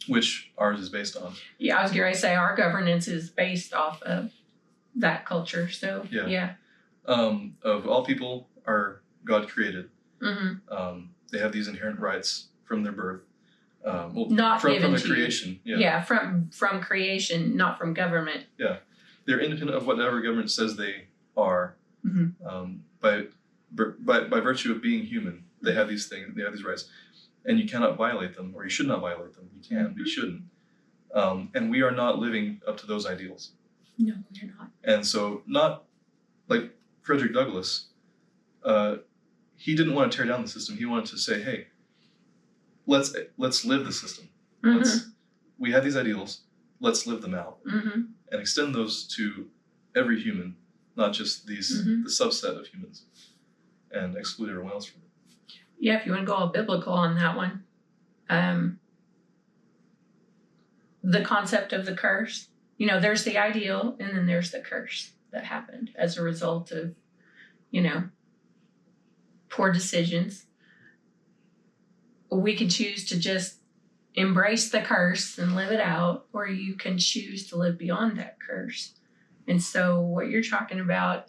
which ours is based on. Yeah, I was going to say our governance is based off of that culture. So, yeah. Of all people are God created. Mm-hmm. They have these inherent rights from their birth. Not from given the to creation. You. Yeah, from creation, not from government. Yeah. They're independent of whatever government says they are. Mm-hmm. By virtue of being human, they have these things, they have these rights. And you cannot violate them, or you should not violate them. You can, but you shouldn't. And we are not living up to those ideals. No, we're not. And so, not like Frederick Douglass, he didn't want to tear down the system. He wanted to say, hey, let's live the system. Mm-hmm. We have these ideals. Let's live them out and extend those to every human, not just the subset of humans, and exclude everyone else from it. Yeah, if you want to go all biblical on that one, the concept of the curse. There's the ideal, and then there's the curse that happened as a result of, poor decisions. We could choose to just embrace the curse and live it out, or you can choose to live beyond that curse. And so what you're talking about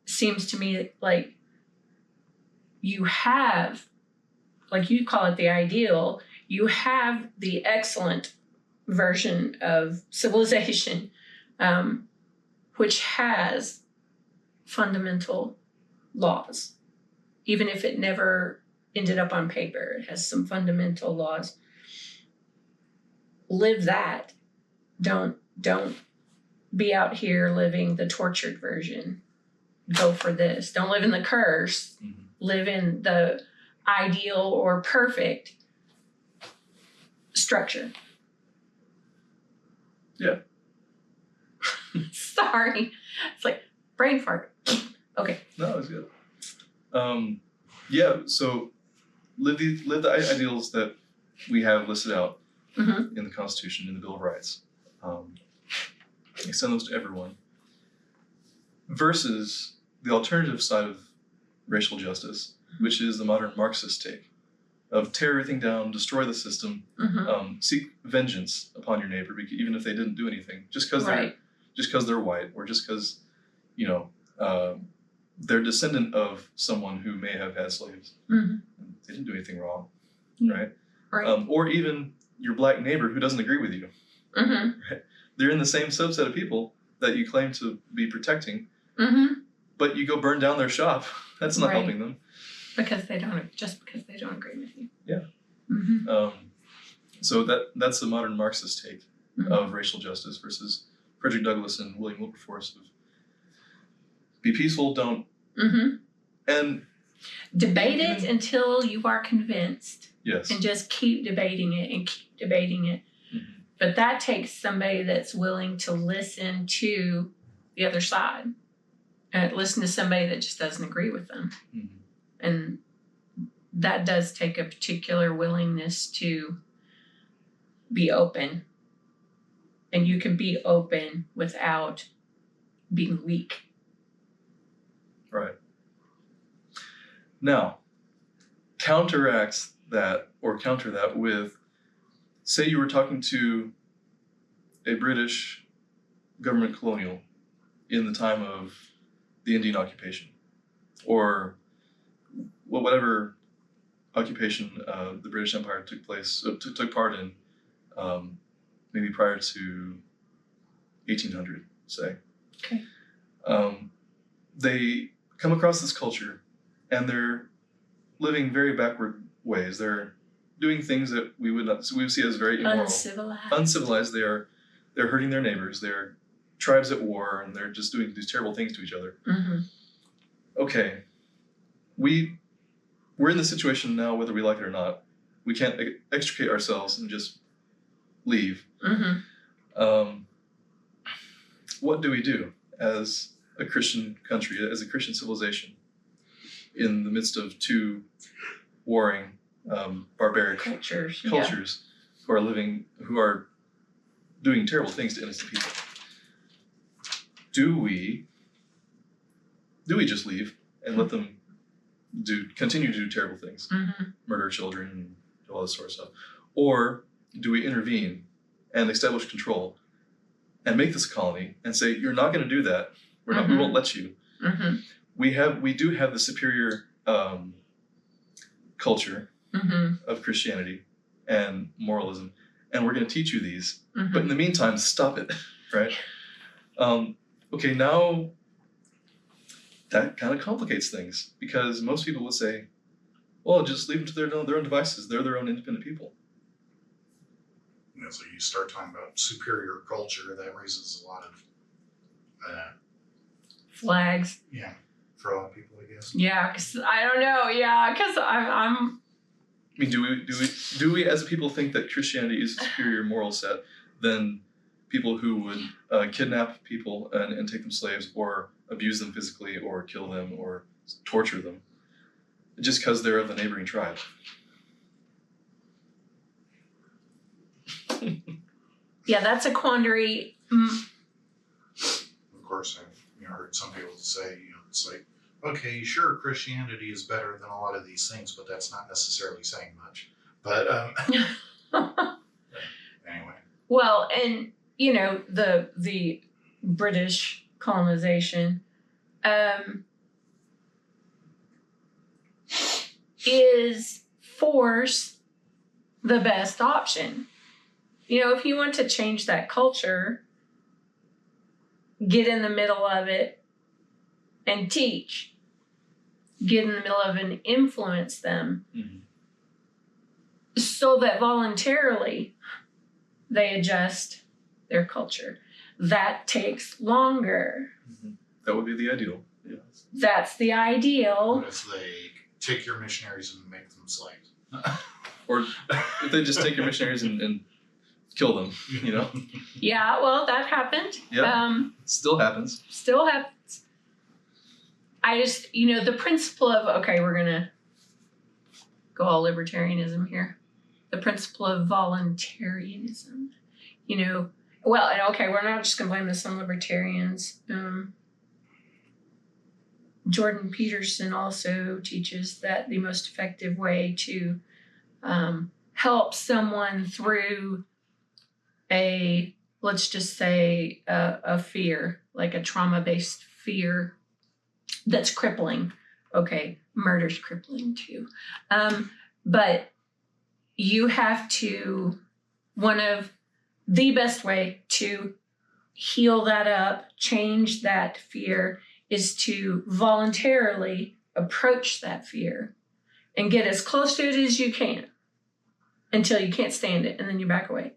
seems to me like you have, like you call it the ideal, you have the excellent version of civilization, which has fundamental laws. Even if it never ended up on paper, it has some fundamental laws. Live that. Don't be out here living the tortured version. Go for this. Don't live in the curse. Mm-hmm. Live in the ideal or perfect structure. Yeah. Sorry. It's like brain fart. Okay. No, it's good. Yeah, so live the ideals that we have listed out in the Constitution, in the Bill of Rights. Extend those to everyone. Versus the alternative side of racial justice, which is the modern Marxist take of tear everything down, destroy the system, seek vengeance upon your neighbor, even if they didn't do anything, just because they're white, or just because they're descendant of someone who may have had slaves. They didn't do anything wrong, right? Or even your black neighbor who doesn't agree with you. Right? They're in the same subset of people that you claim to be protecting, but you go burn down their shop. That's not helping them. Because they don't agree with you. Yeah. So that's the modern Marxist take of racial justice versus Frederick Douglass and William Wilberforce of be peaceful, don't. And debate it until you are convinced. Yes. And just keep debating it and keep debating it. But that takes somebody that's willing to listen to the other side and listen to somebody that just doesn't agree with them. And that does take a particular willingness to be open. And you can be open without being weak. Right. Now, counter that with, say you were talking to a British government colonial in the time of the Indian occupation, or whatever occupation the British Empire took part in, maybe prior to 1800, say. Okay. They come across this culture, and they're living very backward ways. They're doing things that we would see as very immoral, uncivilized. They're hurting their neighbors. They're tribes at war, and they're just doing these terrible things to each other. Okay, we're in the situation now, whether we like it or not. We can't extricate ourselves and just leave. What do we do as a Christian country, as a Christian civilization, in the midst of two warring, barbaric cultures who are doing terrible things to innocent people? Do we just leave and let them continue to do terrible things, murder children, and all this sort of stuff, or do we intervene and establish control and make this a colony and say, you're not going to do that. We won't let you. Mm-hmm. We do have the superior culture mm-hmm. of Christianity and moralism, and we're going to teach you these. Mm-hmm. But in the meantime, stop it, right? Okay, now that kind of complicates things, because most people would say, well, just leave them to their own devices. They're their own independent people. So you start talking about superior culture, that raises a lot of flags. Yeah, for a lot of people, I guess. Yeah, because I don't know. Yeah, because I'm. I mean, do we as a people think that Christianity is a superior moral set than people who would kidnap people and take them slaves, or abuse them physically, or kill them, or torture them, just because they're of the neighboring tribe? Yeah, that's a quandary. Of course, I've heard some people say, it's like, okay, sure, Christianity is better than a lot of these things, but that's not necessarily saying much. But anyway. Well, and the British colonization is force the best option. If you want to change that culture, get in the middle of it and teach. Get in the middle of it and influence them, so that voluntarily they adjust their culture. That takes longer. Mm-hmm. That would be the ideal. Yeah. That's the ideal. What if they take your missionaries and make them slaves? Or if they just take your missionaries and kill them, Yeah, well, that happened. Yeah, still happens. Still happens. I just, the principle of, okay, we're going to go all libertarianism here. The principle of voluntarism, well, and okay, we're not just going to blame this on libertarians. Jordan Peterson also teaches that the most effective way to help someone through let's just say a fear, like a trauma-based fear that's crippling. Okay, murder's crippling too. But you have to, one of the best way to heal that up, change that fear, is to voluntarily approach that fear and get as close to it as you can until you can't stand it, and then you back away.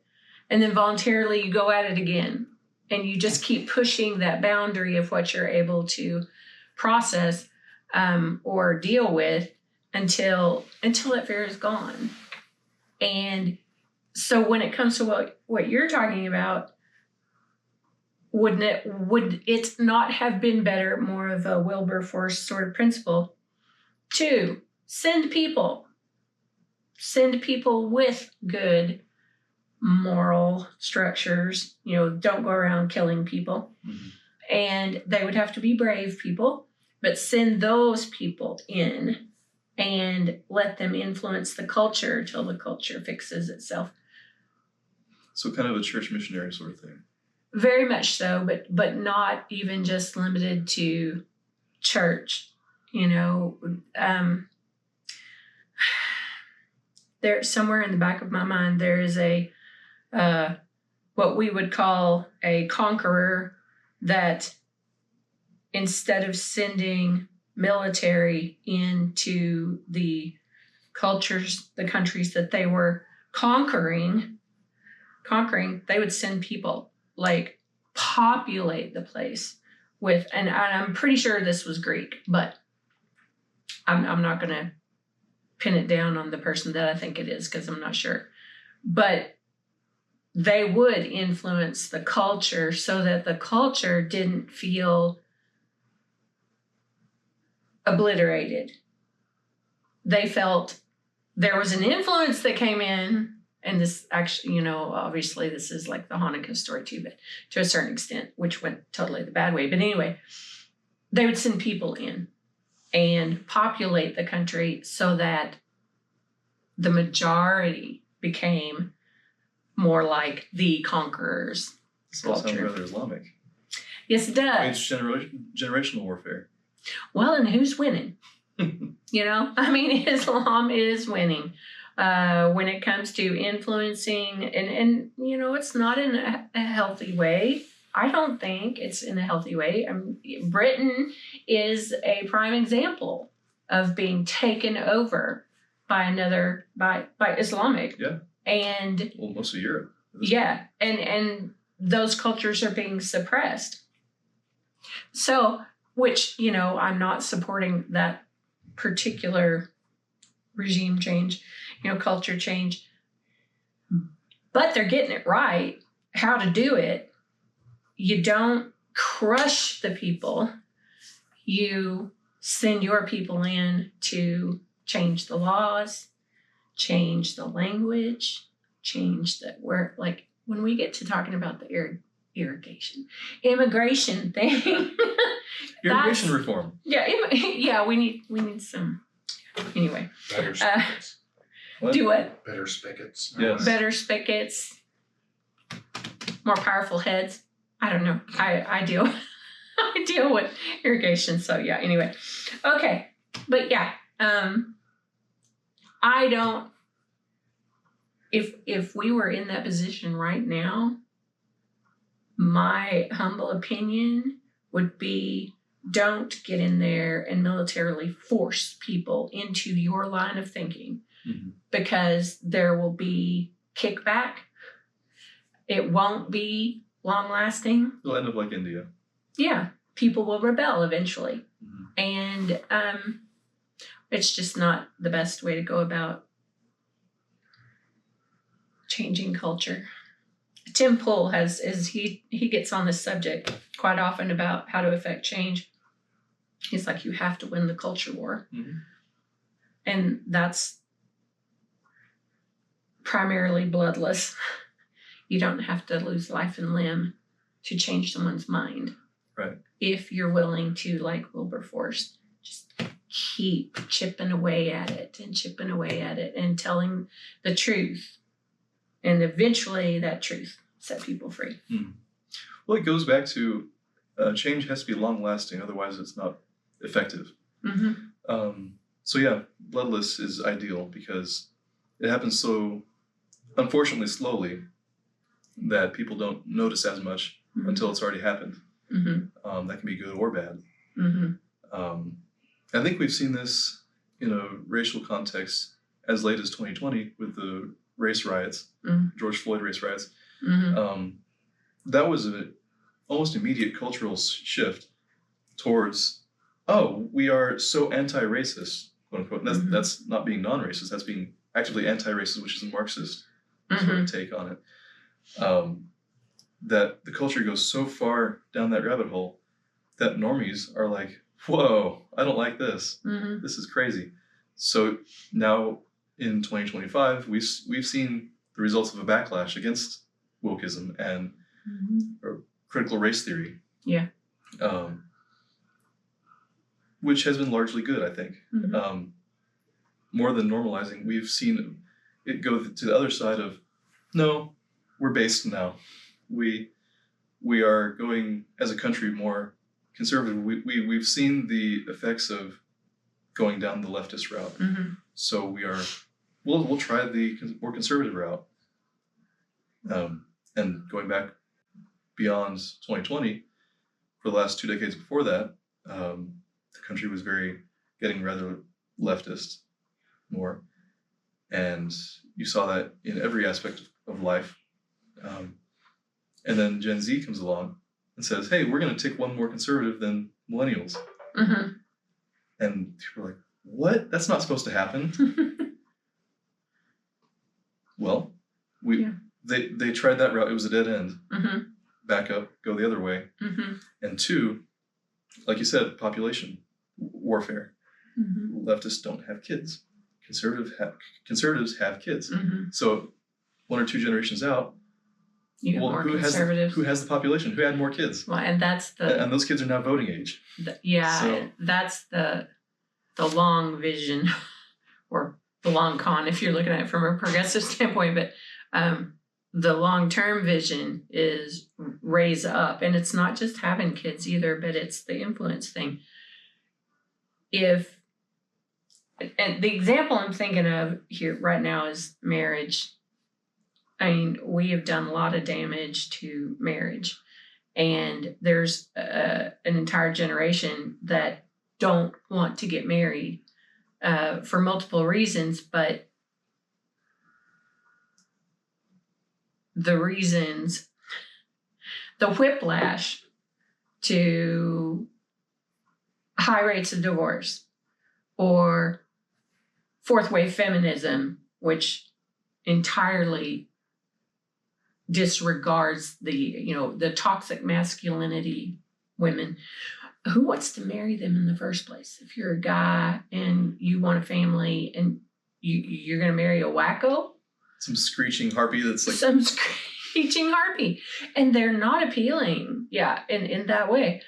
And then voluntarily you go at it again, and you just keep pushing that boundary of what you're able to process or deal with until that fear is gone. And so when it comes to what you're talking about, would it not have been better, more of a Wilberforce sort of principle, to send people with good moral structures, don't go around killing people. Mm-hmm. And they would have to be brave people, but send those people in and let them influence the culture till the culture fixes itself. So kind of a church missionary sort of thing. Very much so, but not even just limited to church. There, somewhere in the back of my mind, there is a what we would call a conqueror that, instead of sending military into the cultures, the countries that they were conquering, they would send people, like populate the place with, and I'm pretty sure this was Greek, but I'm not going to pin it down on the person that I think it is, because I'm not sure. But they would influence the culture so that the culture didn't feel obliterated. They felt there was an influence that came in, and this actually, obviously this is like the Hanukkah story too, but to a certain extent, which went totally the bad way. But anyway, they would send people in and populate the country so that the majority became more like the conqueror's This all sounds culture. rather Islamic. Yes, it does. It's generational warfare. Well, and who's winning? I mean, Islam is winning when it comes to influencing, and it's not in a healthy way. I don't think it's in a healthy way. Britain is a prime example of being taken over by Islamic. Yeah. And most of Europe. Yeah, and those cultures are being suppressed. So, which, I'm not supporting that particular regime change, culture change, but they're getting it right, how to do it. You don't crush the people. You send your people in to change the laws, change the language, change the where, like when we get to talking about the immigration thing. Immigration reform. Yeah, we need some. Anyway. Better spigots. Do what? Better spigots. Yes. Better spigots. More powerful heads. I don't know. I deal I deal with irrigation. So yeah, anyway. Okay. But yeah. I don't, if we were in that position right now, my humble opinion would be, don't get in there and militarily force people into your line of thinking, because there will be kickback. It won't be long lasting. It'll end up like India. Yeah. People will rebel eventually. And it's just not the best way to go about changing culture. Tim Pool he gets on this subject quite often about how to affect change. He's like, you have to win the culture war. And that's primarily bloodless. You don't have to lose life and limb to change someone's mind. Right. If you're willing to, like Wilberforce, just keep chipping away at it and telling the truth. And eventually that truth set people free. Well, it goes back to change has to be long lasting, otherwise it's not effective. So yeah, bloodless is ideal because it happens so unfortunately slowly that people don't notice as much until it's already happened. That can be good or bad. I think we've seen this in a racial context as late as 2020 with the race riots, George Floyd race riots. That was an almost immediate cultural shift towards, we are so anti-racist, quote unquote. And that's not being non-racist, that's being actively anti-racist, which is a Marxist sort of take on it. That the culture goes so far down that rabbit hole that normies are like, whoa, I don't like this. This is crazy. So now in 2025, we've seen the results of a backlash against wokeism and critical race theory. Yeah. Which has been largely good, I think. More than normalizing, we've seen it go to the other side of, no, we're based now. We are going as a country more conservative. We've seen the effects of going down the leftist route. So we'll try the more conservative route. And going back beyond 2020, for the last 2 decades before that, the country was getting rather leftist more. And you saw that in every aspect of life. And then Gen Z comes along and says, hey, we're going to take one more conservative than millennials. And people are like, what? That's not supposed to happen. Well, they tried that route. It was a dead end. Back up, go the other way. And 2, like you said, population warfare. Leftists don't have kids. Conservatives have kids. So 1 or 2 generations out, who has the population? Who had more kids? Well, and that's and those kids are now voting age. That's the long vision, or the long con if you're looking at it from a progressive standpoint. But the long-term vision is raise up, and it's not just having kids either, but it's the influence thing. And the example I'm thinking of here right now is marriage. I mean, we have done a lot of damage to marriage, and there's an entire generation that don't want to get married for multiple reasons, but the reasons, the whiplash to high rates of divorce or fourth wave feminism, which entirely disregards the toxic masculinity women. Who wants to marry them in the first place? If you're a guy and you want a family and you're going to marry a wacko? Some screeching harpy that's like... Some screeching harpy. And they're not appealing, in that way.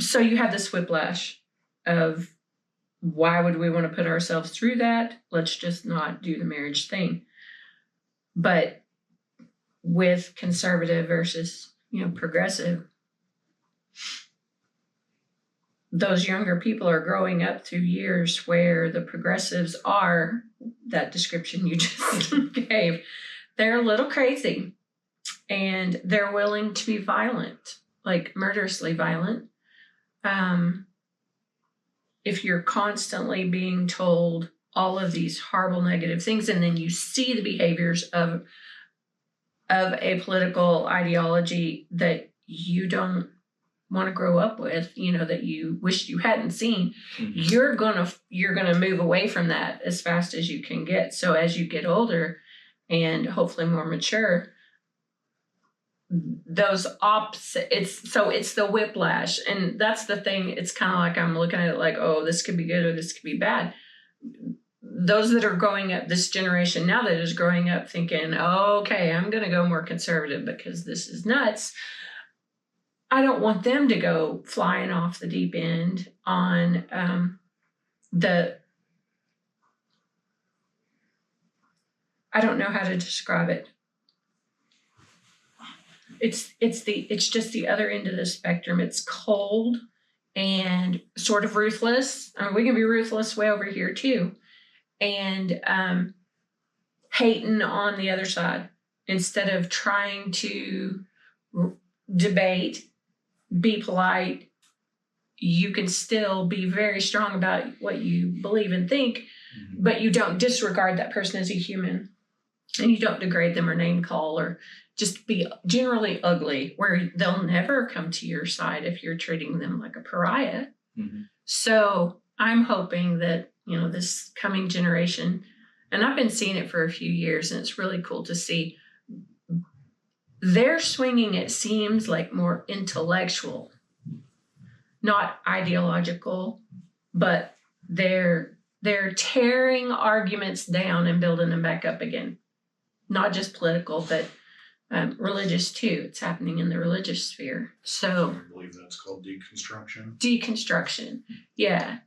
So you have this whiplash of, why would we want to put ourselves through that? Let's just not do the marriage thing. But with conservative versus, progressive, those younger people are growing up through years where the progressives are that description you just gave. They're a little crazy, and they're willing to be violent, like murderously violent. If you're constantly being told all of these horrible negative things, and then you see the behaviors of a political ideology that you don't want to grow up with, that you wish you hadn't seen, you're gonna move away from that as fast as you can get. So as you get older and hopefully more mature, those opposite, it's the whiplash. And that's the thing. It's kind of like, I'm looking at it like, oh, this could be good or this could be bad. Those that are growing up, this generation now that is growing up thinking, oh, okay, I'm going to go more conservative because this is nuts. I don't want them to go flying off the deep end on I don't know how to describe it. It's just the other end of the spectrum. It's cold and sort of ruthless. I mean, we can be ruthless way over here too. And hating on the other side instead of trying to debate, be polite. You can still be very strong about what you believe and think, but you don't disregard that person as a human, and you don't degrade them or name call or just be generally ugly, where they'll never come to your side if you're treating them like a pariah. So I'm hoping that, this coming generation, and I've been seeing it for a few years, and it's really cool to see, they're swinging, it seems like, more intellectual, not ideological, but they're tearing arguments down and building them back up again. Not just political, but religious too. It's happening in the religious sphere. So I believe that's called deconstruction. Deconstruction, yeah.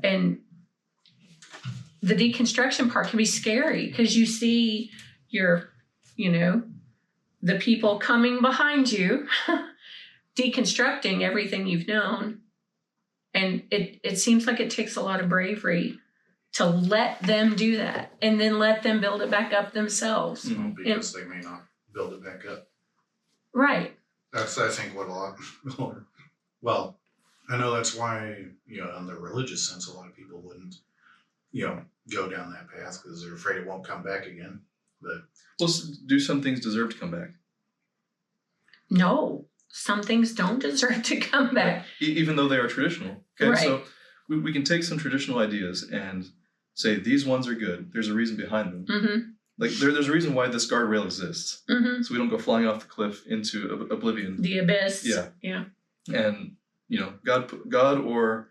And the deconstruction part can be scary because you see the people coming behind you deconstructing everything you've known. And it seems like it takes a lot of bravery to let them do that and then let them build it back up themselves. Because they may not build it back up. Right. That's, I think, what a lot, well, I know that's why, in the religious sense, a lot of people wouldn't, go down that path because they're afraid it won't come back again. But well, do some things deserve to come back? No, some things don't deserve to come back. Even though they are traditional. Okay, right. So we can take some traditional ideas and say these ones are good. There's a reason behind them. Like there's a reason why this guardrail exists. So we don't go flying off the cliff into oblivion. The abyss. Yeah. And God or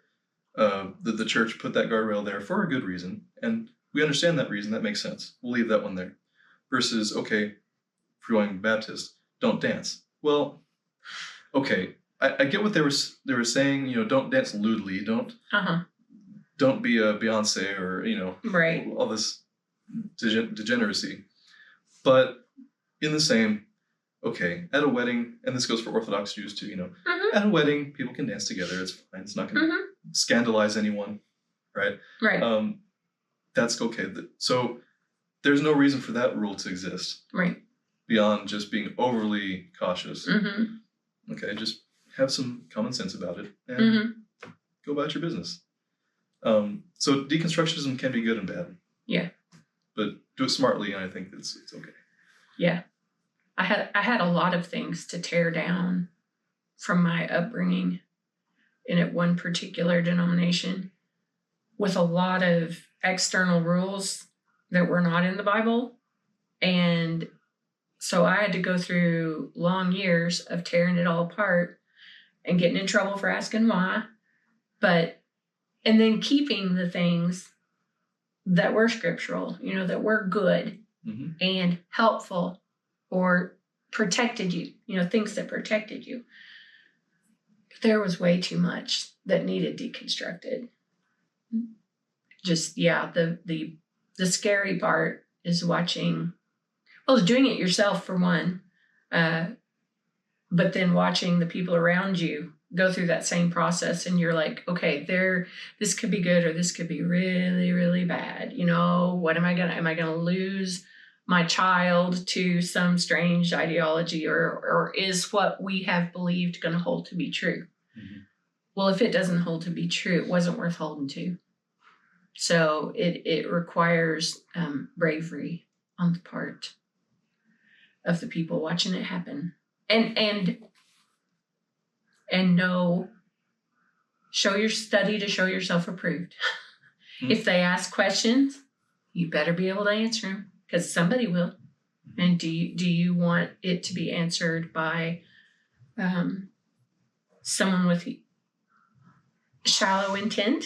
the church put that guardrail there for a good reason, and we understand that reason. That makes sense. We'll leave that one there. Versus, okay, if you're going Baptist, don't dance. Well, okay, I get what they were saying. Don't dance lewdly. Don't be a Beyonce or right. all this degeneracy. But in the same, okay, at a wedding, and this goes for Orthodox Jews too, at a wedding, people can dance together. It's fine. It's not going to scandalize anyone, right? Right. That's okay. So there's no reason for that rule to exist. Right. Beyond just being overly cautious. Okay, just have some common sense about it and go about your business. So deconstructionism can be good and bad. Yeah. But do it smartly, and I think it's okay. Yeah. I had a lot of things to tear down from my upbringing in at one particular denomination with a lot of external rules that were not in the Bible. And so I had to go through long years of tearing it all apart and getting in trouble for asking why. And then keeping the things that were scriptural, that were good and helpful or protected you, things that protected you. There was way too much that needed deconstructed. Just, the scary part is watching, doing it yourself for one, but then watching the people around you go through that same process, and you're like, okay, this could be good or this could be really, really bad. What am I gonna lose my child to some strange ideology, or is what we have believed going to hold to be true? Well, if it doesn't hold to be true, it wasn't worth holding to. So it requires bravery on the part of the people watching it happen, and show yourself approved. If they ask questions, you better be able to answer them, because somebody will. And do you want it to be answered by someone with shallow intent,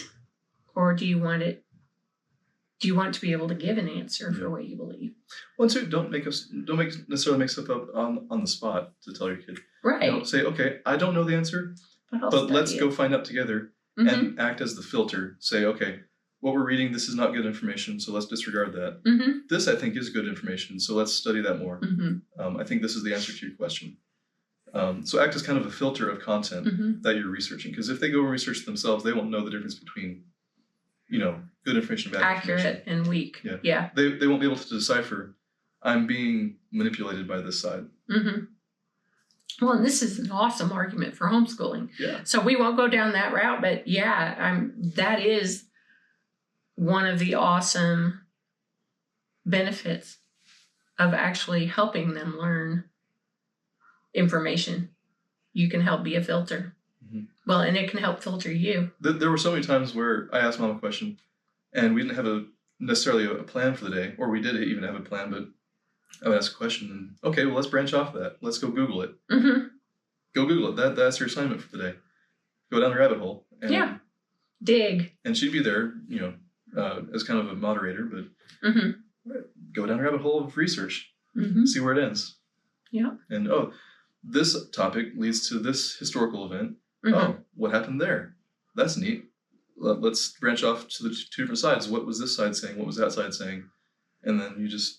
or do you want to be able to give an answer for what you believe? Well, too, don't necessarily make stuff up on the spot to tell your kid. Right. Say, okay, I don't know the answer, but let's go find out together and act as the filter. Say, okay, what we're reading, this is not good information, so let's disregard that. This, I think, is good information, so let's study that more. I think this is the answer to your question. So act as kind of a filter of content that you're researching, because if they go and research themselves, they won't know the difference between, good information and bad accurate information. And weak. Yeah. They won't be able to decipher, I'm being manipulated by this side. Well, and this is an awesome argument for homeschooling. Yeah. So we won't go down that route, but that is one of the awesome benefits of actually helping them learn information. You can help be a filter. Well, and it can help filter you. There were so many times where I asked Mom a question, and we didn't have necessarily a plan for the day, or we did even have a plan, but I would ask a question, and okay, well, let's branch off of that. Let's go Google it. Go Google it. That's your assignment for the day. Go down the rabbit hole. And, dig. And she'd be there, as kind of a moderator, but go down the rabbit hole of research. See where it ends. Yeah. And this topic leads to this historical event. Oh, what happened there? That's neat. Let's branch off to the two different sides. What was this side saying? What was that side saying? And then you just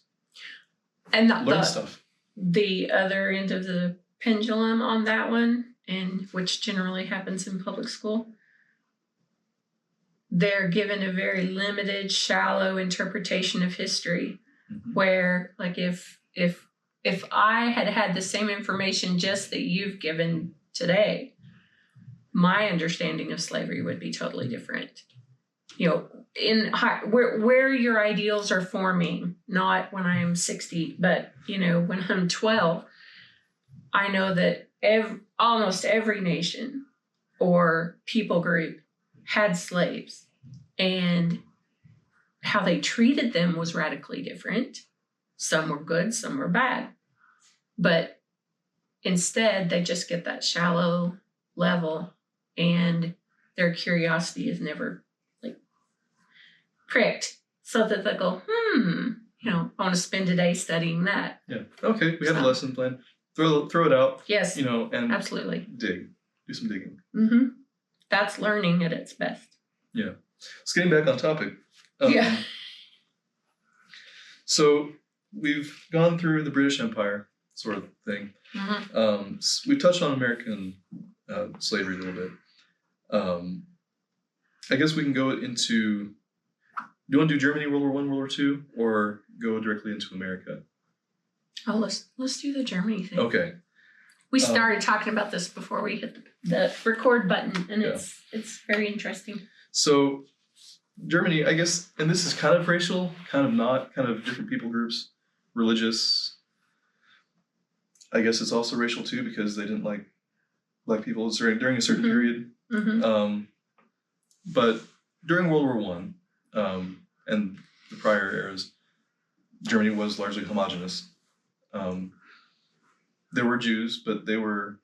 learn stuff. The other end of the pendulum on that one, and which generally happens in public school, they're given a very limited, shallow interpretation of history, where, like, if I had the same information just that you've given today, my understanding of slavery would be totally different. Where your ideals are forming, not when I'm 60, but when I'm 12, I know that almost every nation or people group had slaves, and how they treated them was radically different. Some were good, some were bad, but instead they just get that shallow level, and their curiosity is never pricked, so that they go, I want to spend a day studying that. Yeah. Okay, we have a lesson plan. Throw it out. Yes. And absolutely. Dig. Do some digging. That's learning at its best. Yeah. So getting back on topic. Yeah. So we've gone through the British Empire sort of thing. We've touched on American slavery a little bit. I guess we can go into. Do you want to do Germany, World War I, World War II, or go directly into America? Oh, let's do the Germany thing. Okay. We started talking about this before we hit the record button, and it's very interesting. So Germany, I guess, and this is kind of racial, kind of not, kind of different people groups, religious. I guess it's also racial too because they didn't like black people during a certain period. But during World War I and the prior eras, Germany was largely homogenous. There were Jews, but they were,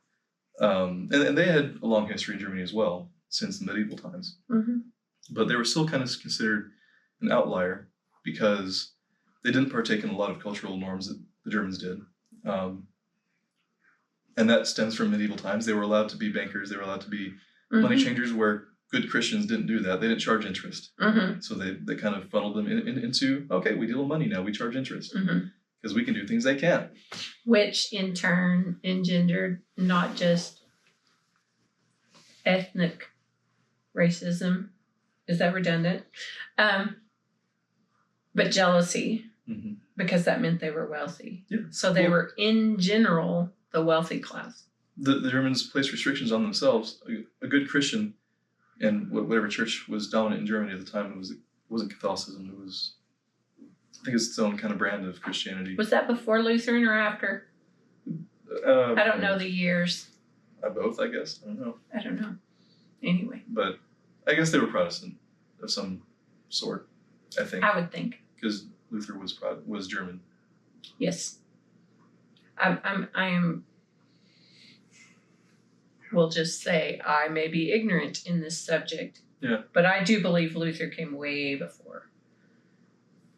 and they had a long history in Germany as well since the medieval times. But they were still kind of considered an outlier because they didn't partake in a lot of cultural norms that the Germans did. And that stems from medieval times. They were allowed to be bankers. They were allowed to be money changers where good Christians didn't do that. They didn't charge interest. So they kind of funneled them into, okay, we deal in money now. We charge interest because we can do things they can't. Which in turn engendered not just ethnic racism. Is that redundant? But jealousy, because that meant they were wealthy. Yeah. So they were, in general, the wealthy class. The Germans placed restrictions on themselves. A good Christian, and whatever church was dominant in Germany at the time, it wasn't Catholicism. It was, I think it's its own kind of brand of Christianity. Was that before Lutheran or after? I don't know the years. Both, I guess. I don't know. Anyway. But I guess they were Protestant of some sort, I think. I would think. Because Luther was German. Yes. I am, we'll just say I may be ignorant in this subject. Yeah. But I do believe Luther came way before.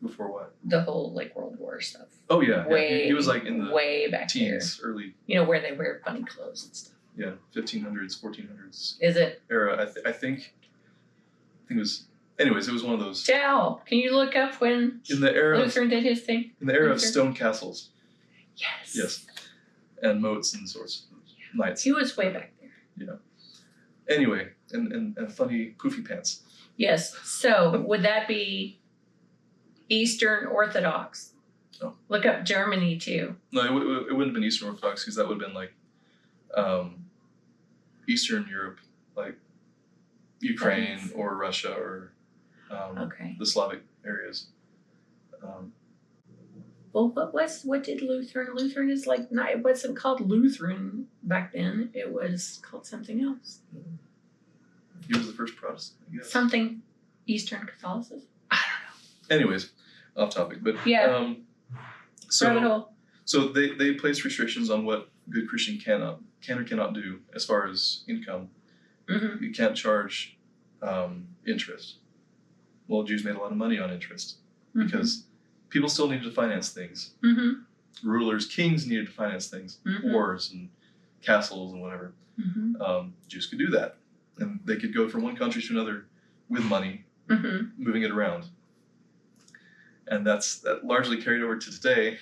Before what? The whole World War stuff. Oh yeah. Way, he was in the way back teens, there. early. Where they wear funny clothes and stuff. Yeah, 1500s, 1400s. Is it? Era. I think it was. Anyways, it was one of those. Dal, can you look up when in the era Lutheran did his thing? In the era of stone castles. Yes. Yes. And moats and sorts of knights. He was way back there. Yeah. Anyway, and funny poofy pants. Yes. So would that be Eastern Orthodox? No. Look up Germany too. No, it wouldn't have been Eastern Orthodox because that would have been Eastern Europe, like Ukraine or Russia or the Slavic areas. Well, what did Lutheran? Lutheran is it wasn't called Lutheran back then. It was called something else. He was the first Protestant, I guess. Something Eastern Catholicism. I don't know. Anyways, off topic, but yeah. So they placed restrictions on what good Christian can or cannot do as far as income. You can't charge interest. Well, Jews made a lot of money on interest because people still needed to finance things. Rulers, kings needed to finance things, wars and castles and whatever. Jews could do that, and they could go from one country to another with money, moving it around. And that largely carried over to today.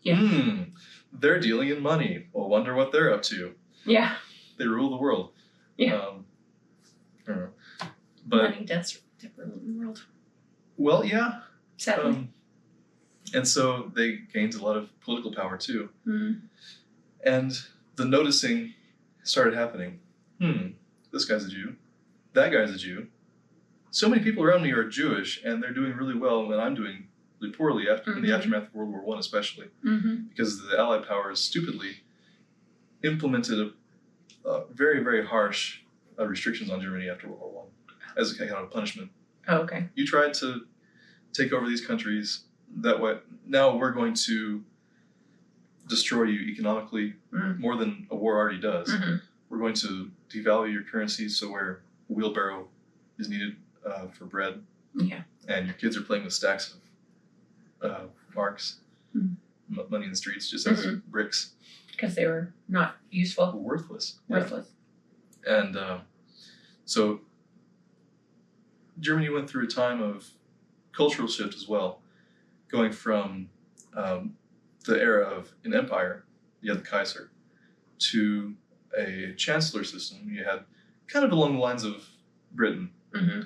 Yeah. They're dealing in money. Well, wonder what they're up to. Yeah. They rule the world. Yeah. I don't know. But money does rule the world. Well, yeah. Sadly. And so they gained a lot of political power too. And the noticing started happening. This guy's a Jew. That guy's a Jew. So many people around me are Jewish, and they're doing really well, and I'm doing really poorly in the aftermath of World War I, especially because the Allied powers stupidly implemented very, very harsh restrictions on Germany after World War I as a kind of punishment. Oh, okay. You tried to take over these countries that way. Now we're going to destroy you economically more than a war already does. We're going to devalue your currency so where a wheelbarrow is needed for bread. Yeah. And your kids are playing with stacks of marks, money in the streets, just as bricks. Because they were not useful. Worthless. Worthless. Yeah. And so Germany went through a time of cultural shift as well, going from the era of an empire, you had the Kaiser, to a chancellor system. You had kind of along the lines of Britain,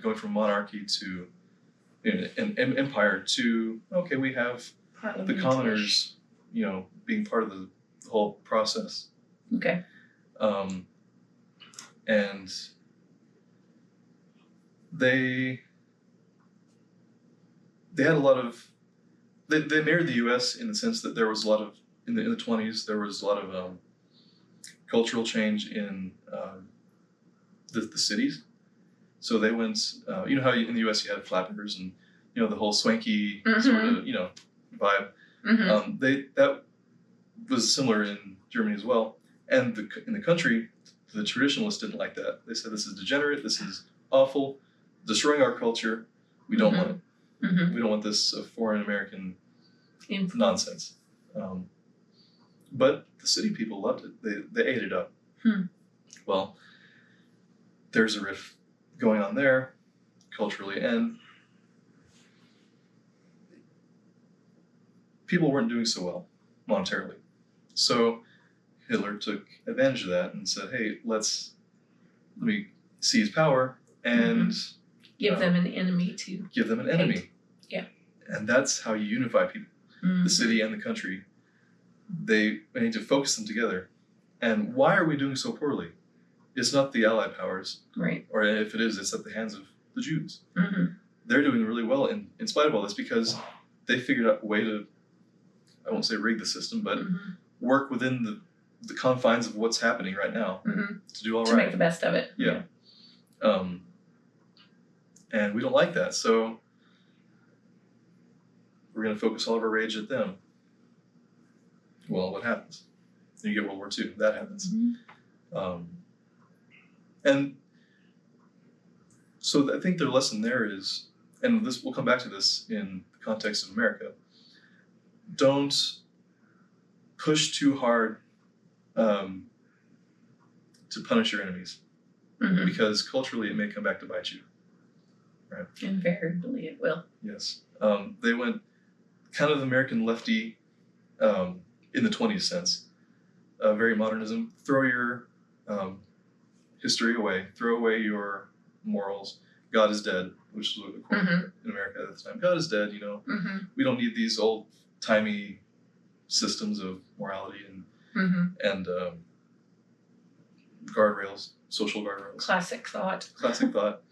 going from monarchy to an empire to, okay, we have the commoners, being part of the whole process. Okay. And they had a lot of, they mirrored the U.S. in the sense that there was a lot of, in the 20s, there was a lot of cultural change in the cities. So they went, you know how in the U.S. you had flappers and, the whole swanky sort of, vibe. That was similar in Germany as well. And in the country, the traditionalists didn't like that. They said, this is degenerate, this is awful, destroying our culture. We don't want it. We don't want this foreign American nonsense. But the city people loved it. They ate it up. Well, there's a riff going on there culturally, and people weren't doing so well monetarily. So Hitler took advantage of that and said, hey, let me seize power and give them an enemy to give them an enemy. Yeah. And that's how you unify people, the city and the country. They need to focus them together. And why are we doing so poorly? It's not the Allied powers. Right. Or if it is, it's at the hands of the Jews. They're doing really well in spite of all this because they figured out a way to, I won't say rig the system, but work within the confines of what's happening right now to do all right. To make the best of it. Yeah. And we don't like that. So we're going to focus all of our rage at them. Well, what happens? Then you get World War II. That happens. And so I think their lesson there is, and we'll come back to this in the context of America, don't push too hard to punish your enemies, because culturally it may come back to bite you. Right? Invariably it will. Yes. They went kind of American lefty in the 20s sense. Very modernism. Throw your history away. Throw away your morals. God is dead, which was a quote in America at the time. God is dead, We don't need these old-timey systems of morality and guardrails, social guardrails. Classic thought. Classic thought.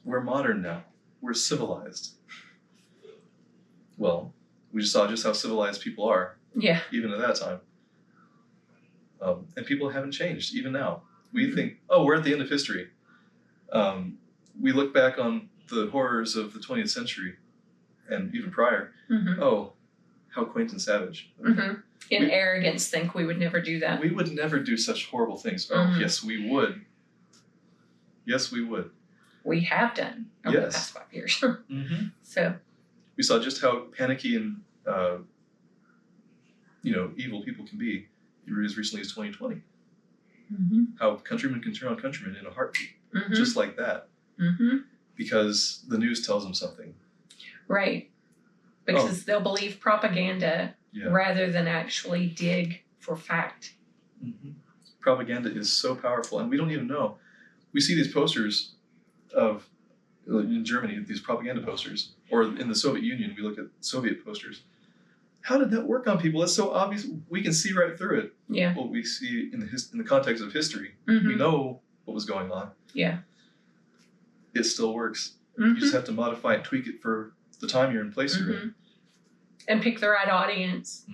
We're modern now. We're civilized. Well, we just saw just how civilized people are. Yeah. Even at that time. And people haven't changed, even now. We think, we're at the end of history. We look back on the horrors of the 20th century and even prior. Oh, how quaint and savage. In arrogance, think we would never do that. We would never do such horrible things. Oh, yes, we would. Yes, we would. We have done over the past 5 years. So we saw just how panicky and evil people can be as recently as 2020. How countrymen can turn on countrymen in a heartbeat, just like that, because the news tells them something. Right, because they'll believe propaganda rather than actually dig for fact. Propaganda is so powerful, and we don't even know. We see these posters in Germany, these propaganda posters, or in the Soviet Union, we look at Soviet posters. How did that work on people? It's so obvious. We can see right through it. Yeah. What we see in the context of history. We know what was going on. Yeah. It still works. You just have to modify and tweak it for the time you're in place you're in. And pick the right audience.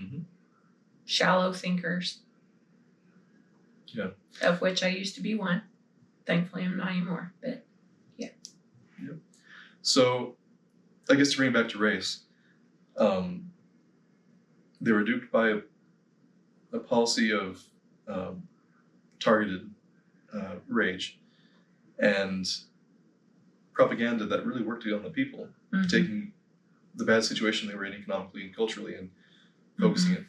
Shallow thinkers. Yeah. Of which I used to be one. Thankfully, I'm not anymore. But yeah. Yep. So, I guess to bring it back to race, they were duped by a policy of targeted rage and propaganda that really worked on the people, taking the bad situation they were in economically and culturally and focusing it.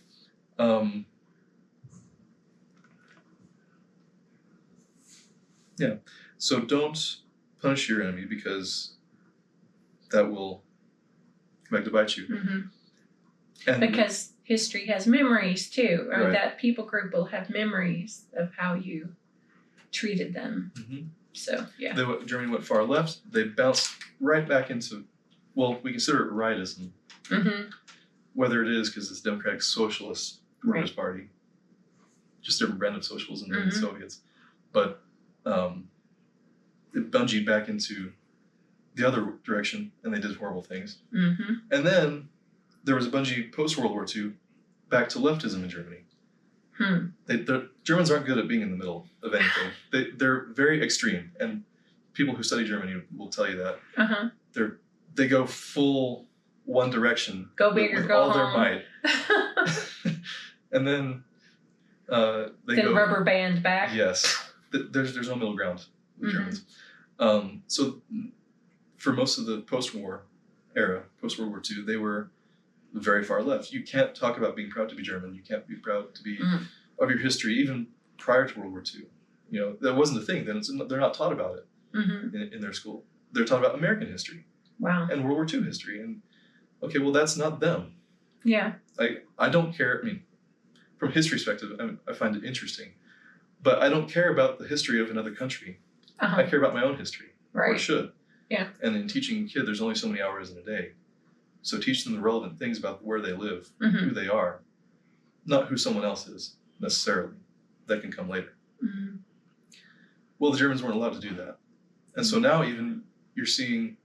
So don't punish your enemy because that will come back to bite you. And because history has memories too, or Right. that people group will have memories of how you treated them. Mhm. So, yeah. Germany went far left. They bounced right back into, well, we consider it rightism, Mm-hmm. whether it is because it's Democratic Socialist Workers' Right. Party, just a different brand of socialism than the Mhm. Soviets. But it bungeed back into the other direction, and they did horrible things. Mm-hmm. And then there was a bungee post-World War II back to leftism in Germany. The Germans aren't good at being in the middle of anything. They're very extreme, and people who study Germany will tell you that. Uh-huh. They go full one direction. Go big or with go all home. their might. And then they then go rubber band back. Yes, there's no middle ground with Mhm. Germans. So for most of the post-war era, post-World War II, they were very far left. You can't talk about being proud to be German. You can't be proud to be of your history, even prior to World War II. You know, that wasn't a thing. Then they're not taught about it in their school. They're taught about American history Wow. and World War II history. And okay, well, that's not them. Yeah. I don't care. I mean, from a history perspective, I find it interesting, but I don't care about the history of another country. Uh-huh. I care about my own history, or Right. should. Yeah. And in teaching a kid, there's only so many hours in a day, so teach them the relevant things about where they live, who they are, not who someone else is necessarily. That can come later. Mm-hmm. Well, the Germans weren't allowed to do that, and so now even you're seeing,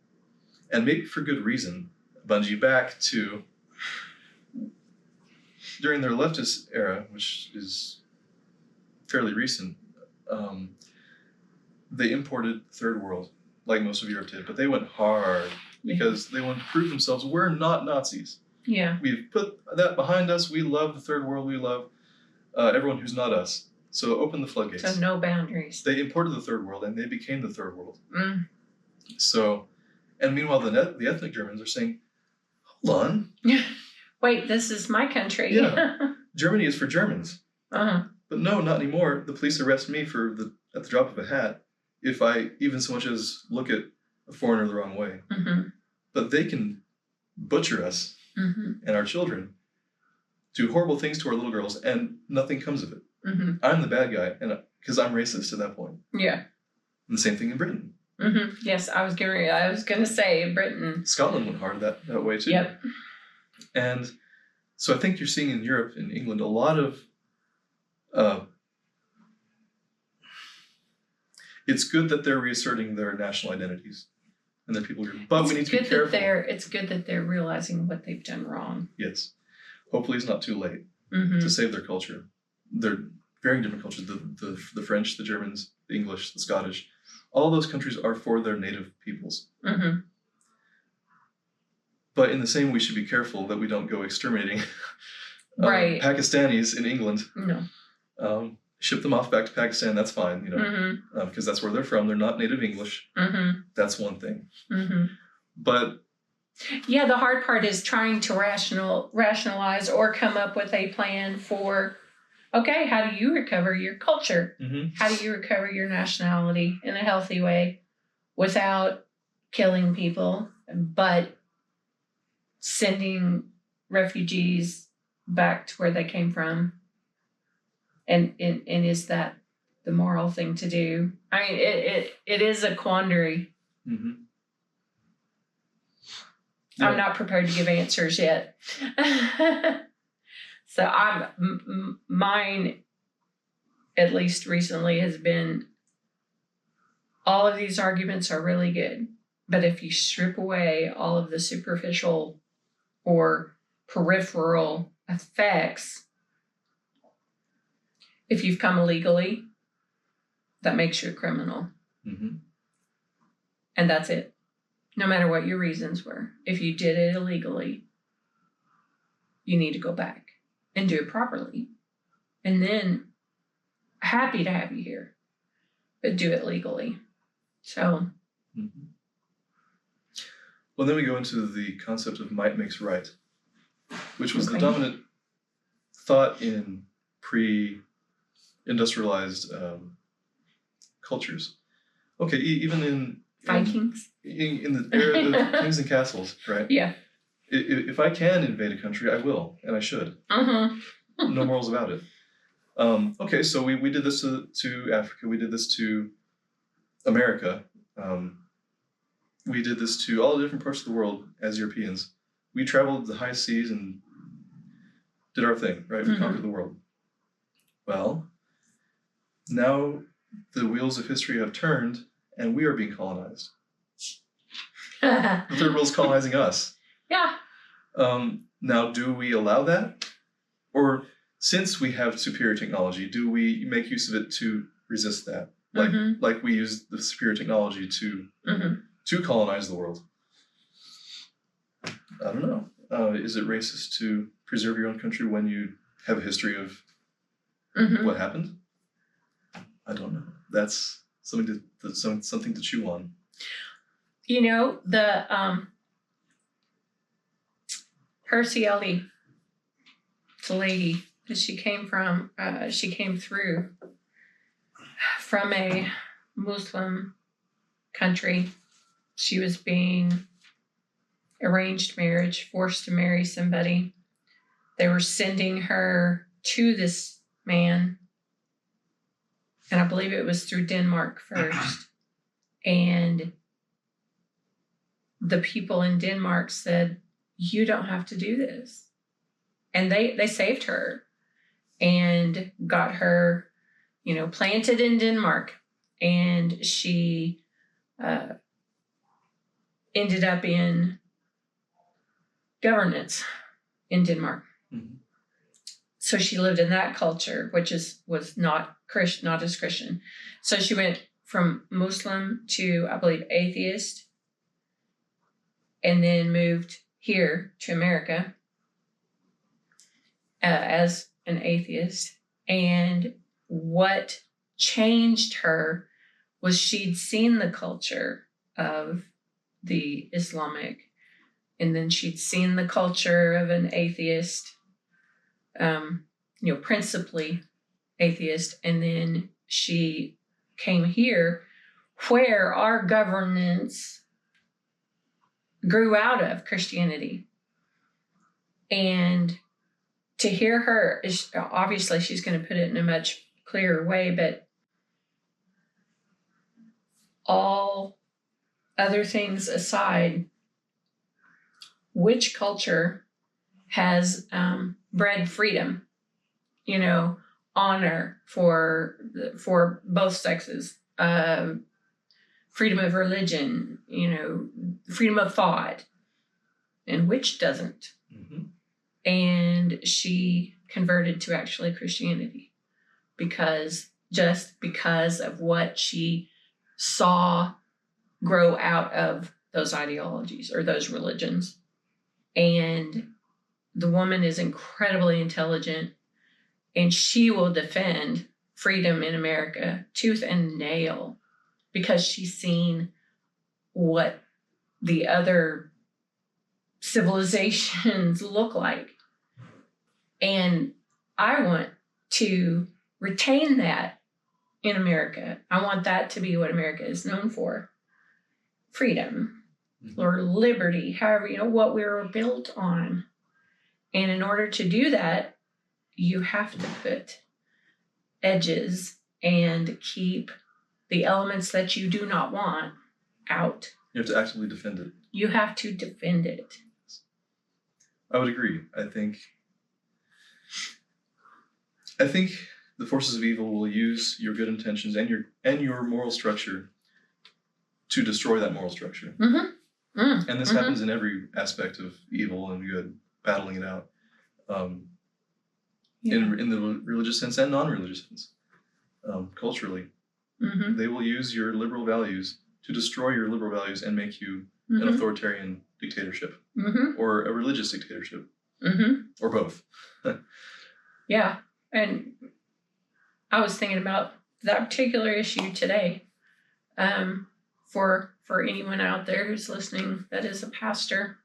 and maybe for good reason, bungee back to during their leftist era, which is fairly recent. They imported third world, like most of Europe did, but they went hard because they wanted to prove themselves. We're not Nazis. Yeah. We've put that behind us. We love the third world. We love everyone who's not us. So open the floodgates. So no boundaries. They imported the third world, and they became the third world. Mm. So, and meanwhile, the ethnic Germans are saying, hold on. Wait, this is my country. Yeah. Germany is for Germans. Uh-huh. But no, not anymore. The police arrest me at the drop of a hat if I even so much as look at a foreigner the wrong way. Mm-hmm. But they can butcher us and our children, do horrible things to our little girls, and nothing comes of it. Mm-hmm. I'm the bad guy, and because I'm racist at that point. Yeah. And the same thing in Britain. Mm-hmm. Yes, I was gonna say Britain. Scotland went hard that way too. Yep. And so I think you're seeing in Europe, in England, a lot of it's good that they're reasserting their national identities and their people group. But we need to be careful. It's good that they're realizing what they've done wrong. Yes. Hopefully it's not too late to save their culture. They're very different cultures. The French, the Germans, the English, the Scottish. All those countries are for their native peoples. Mm-hmm. But in the same, we should be careful that we don't go exterminating right. Pakistanis in England. No. Ship them off back to Pakistan. That's fine, because that's where they're from. They're not native English. Mm-hmm. That's one thing. Mm-hmm. But yeah, the hard part is trying to rationalize or come up with a plan for, okay, how do you recover your culture? Mm-hmm. How do you recover your nationality in a healthy way without killing people, but sending refugees back to where they came from? And is that the moral thing to do? I mean, it is a quandary. Mm-hmm. Yeah. I'm not prepared to give answers yet. So mine, at least recently, has been all of these arguments are really good, but if you strip away all of the superficial or peripheral effects, if you've come illegally, that makes you a criminal. Mm-hmm. And that's it. No matter what your reasons were. If you did it illegally, you need to go back and do it properly. And then, happy to have you here, but do it legally. So. Mm-hmm. Well, then we go into the concept of might makes right, which was the dominant thought in pre-industrialized cultures. Okay, even in Vikings. In the era of kings and castles, right? Yeah. If I can invade a country, I will, and I should. No morals about it. Okay, so we did this to Africa. We did this to America. We did this to all the different parts of the world as Europeans. We traveled the high seas and did our thing, right? We conquered the world. Well, now the wheels of history have turned and we are being colonized. The third world's colonizing us. Yeah. Now, do we allow that? Or since we have superior technology, do we make use of it to resist that? Like we use the superior technology to colonize the world? I don't know. Is it racist to preserve your own country when you have a history of what happened? I don't know. That's something to chew on. You know, the Percy Ellie, the lady that she came through from a Muslim country. She was being arranged marriage, forced to marry somebody. They were sending her to this man, and I believe it was through Denmark first. And the people in Denmark said, "You don't have to do this." And they saved her and got her, planted in Denmark. And she ended up in governance in Denmark. So she lived in that culture, which was not as Christian. So she went from Muslim to, I believe, atheist, and then moved here to America as an atheist. And what changed her was she'd seen the culture of the Islamic, and then she'd seen the culture of an atheist, principally atheist, and then she came here where our governance grew out of Christianity. And to hear her, obviously she's going to put it in a much clearer way, but all other things aside, which culture has bred freedom, honor for both sexes, freedom of religion, freedom of thought, and which doesn't? And she converted to actually Christianity because of what she saw grow out of those ideologies or those religions. And the woman is incredibly intelligent, and she will defend freedom in America tooth and nail because she's seen what the other civilizations look like. And I want to retain that in America. I want that to be what America is known for. Freedom or liberty, however, what we were built on. And in order to do that, you have to put edges and keep the elements that you do not want out. You have to actively defend it. You have to defend it. I would agree. I think the forces of evil will use your good intentions and your moral structure to destroy that moral structure. And this happens in every aspect of evil and good, battling it out. In the religious sense and non-religious sense. Culturally. They will use your liberal values to destroy your liberal values and make you an authoritarian dictatorship or a religious dictatorship or both. Yeah. And I was thinking about that particular issue today. For anyone out there who's listening that is a pastor,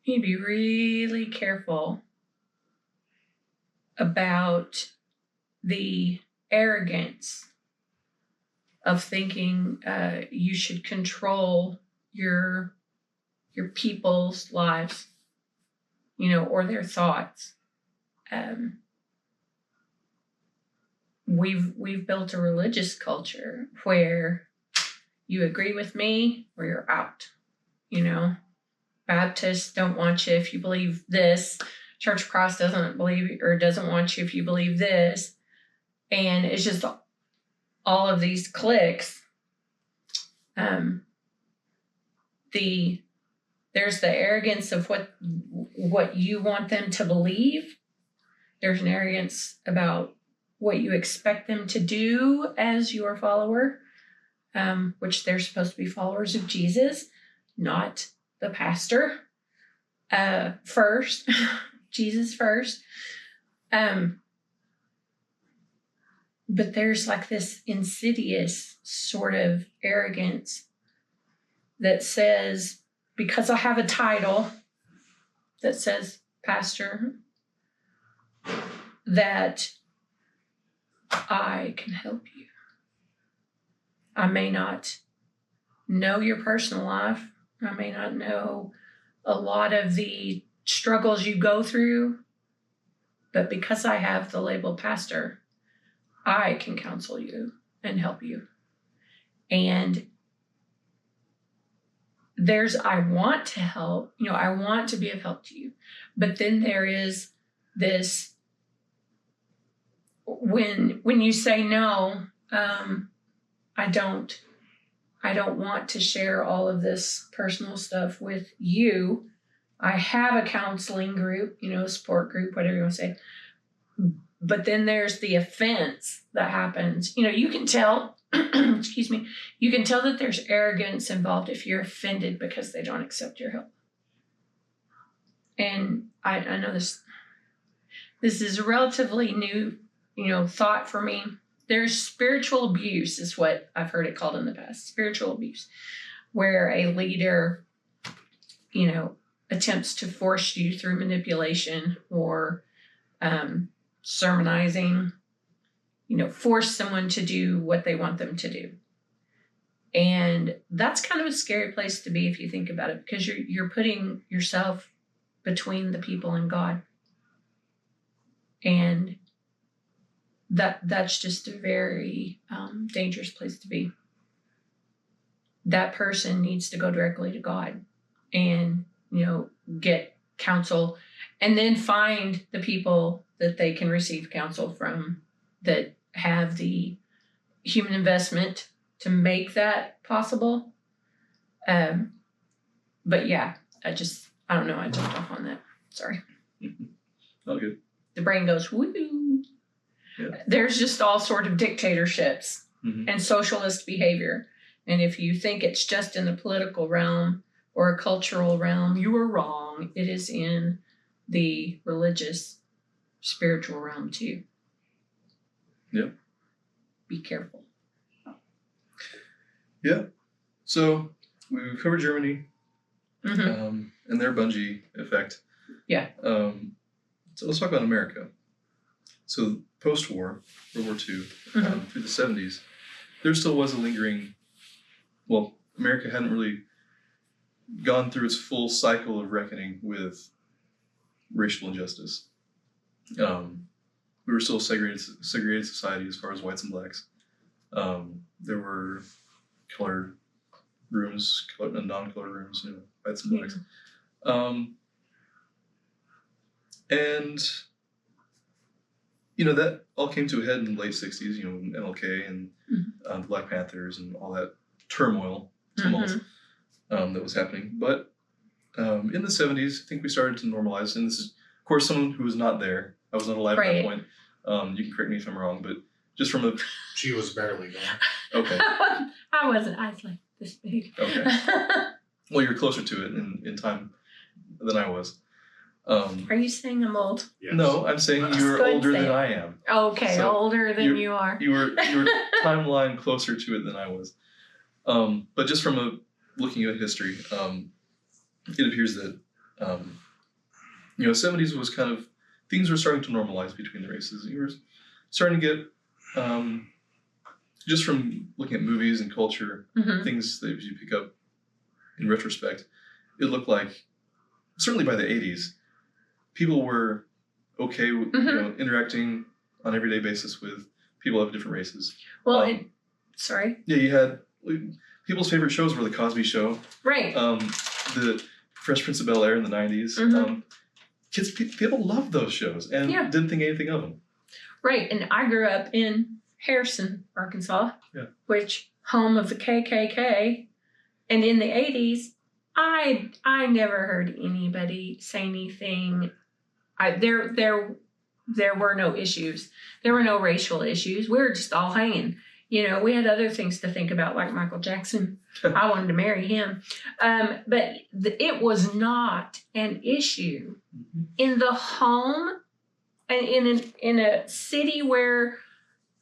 you need to be really careful about the arrogance of thinking you should control your your people's lives, you know, or their thoughts. We've built a religious culture where you agree with me or you're out. You know, Baptists don't want you if you believe this. Church of Christ doesn't believe or doesn't want you if you believe this. And it's just all of these cliques. There's the arrogance of what you want them to believe. There's an arrogance about what you expect them to do as your follower, which they're supposed to be followers of Jesus, not the pastor first, Jesus first. But there's like this insidious sort of arrogance that says, because I have a title that says pastor, that I can help you. I may not know your personal life. I may not know a lot of the struggles you go through, but because I have the label pastor, I can counsel you and help you. And I want to help, you know, I want to be of help to you. But then there is this, when you say no, I don't want to share all of this personal stuff with you. I have a counseling group, you know, a support group, whatever you want to say. But then there's the offense that happens. You know, you can tell, excuse me, you can tell that there's arrogance involved if you're offended because they don't accept your help. And I know this is a relatively new, you know, thought for me. There's spiritual abuse is what I've heard it called in the past, spiritual abuse, where a leader, you know, attempts to force you through manipulation or sermonizing, you know, force someone to do what they want them to do. And that's kind of a scary place to be if you think about it, because you're putting yourself between the people and God. And that's just a very dangerous place to be. That person needs to go directly to God and, you know, get counsel, and then find the people that they can receive counsel from that have the human investment to make that possible. But yeah, I don't know. I jumped off on that. Sorry. All good. The brain goes, woo. Yeah. There's just all sort of dictatorships and socialist behavior. And if you think it's just in the political realm or a cultural realm, you are wrong. It is in the religious, spiritual realm too. Yep. Be careful. Yeah. So we've covered Germany and their bungee effect. Yeah. So let's talk about America. So post-war, World War II, through the 70s, there still was a lingering, well, America hadn't really gone through its full cycle of reckoning with racial injustice. We were still a segregated society as far as whites and blacks. There were colored rooms, colored and non-colored rooms, you know, whites and blacks. And, you know, that all came to a head in the late 60s, you know, MLK and the Black Panthers and all that tumult that was happening. But in the 70s, I think we started to normalize, and this is, of course, someone who was not there. I was not alive at that point. You can correct me if I'm wrong, but just from a... She was barely gone. Okay. I wasn't. I was like this big. Okay. Well, you're closer to it in time than I was. Are you saying I'm old? Yes. No, I'm saying you're older than I am. Okay, so older than you are. You were timeline closer to it than I was. But just from looking at history, it appears that you know, 70s was kind of, things were starting to normalize between the races. You were starting to get, just from looking at movies and culture, things that you pick up in retrospect, it looked like, certainly by the 80s, people were okay with interacting on an everyday basis with people of different races. Well, sorry. Yeah, you had people's favorite shows were the Cosby Show, right? The Fresh Prince of Bel-Air in the 90s. People loved those shows and didn't think anything of them. Right, and I grew up in Harrison, Arkansas, which home of the KKK, and in the 80s, I never heard anybody say anything. There were no issues. There were no racial issues. We were just all hanging. We had other things to think about, like Michael Jackson. I wanted to marry him. But it was not an issue in the home and in a city where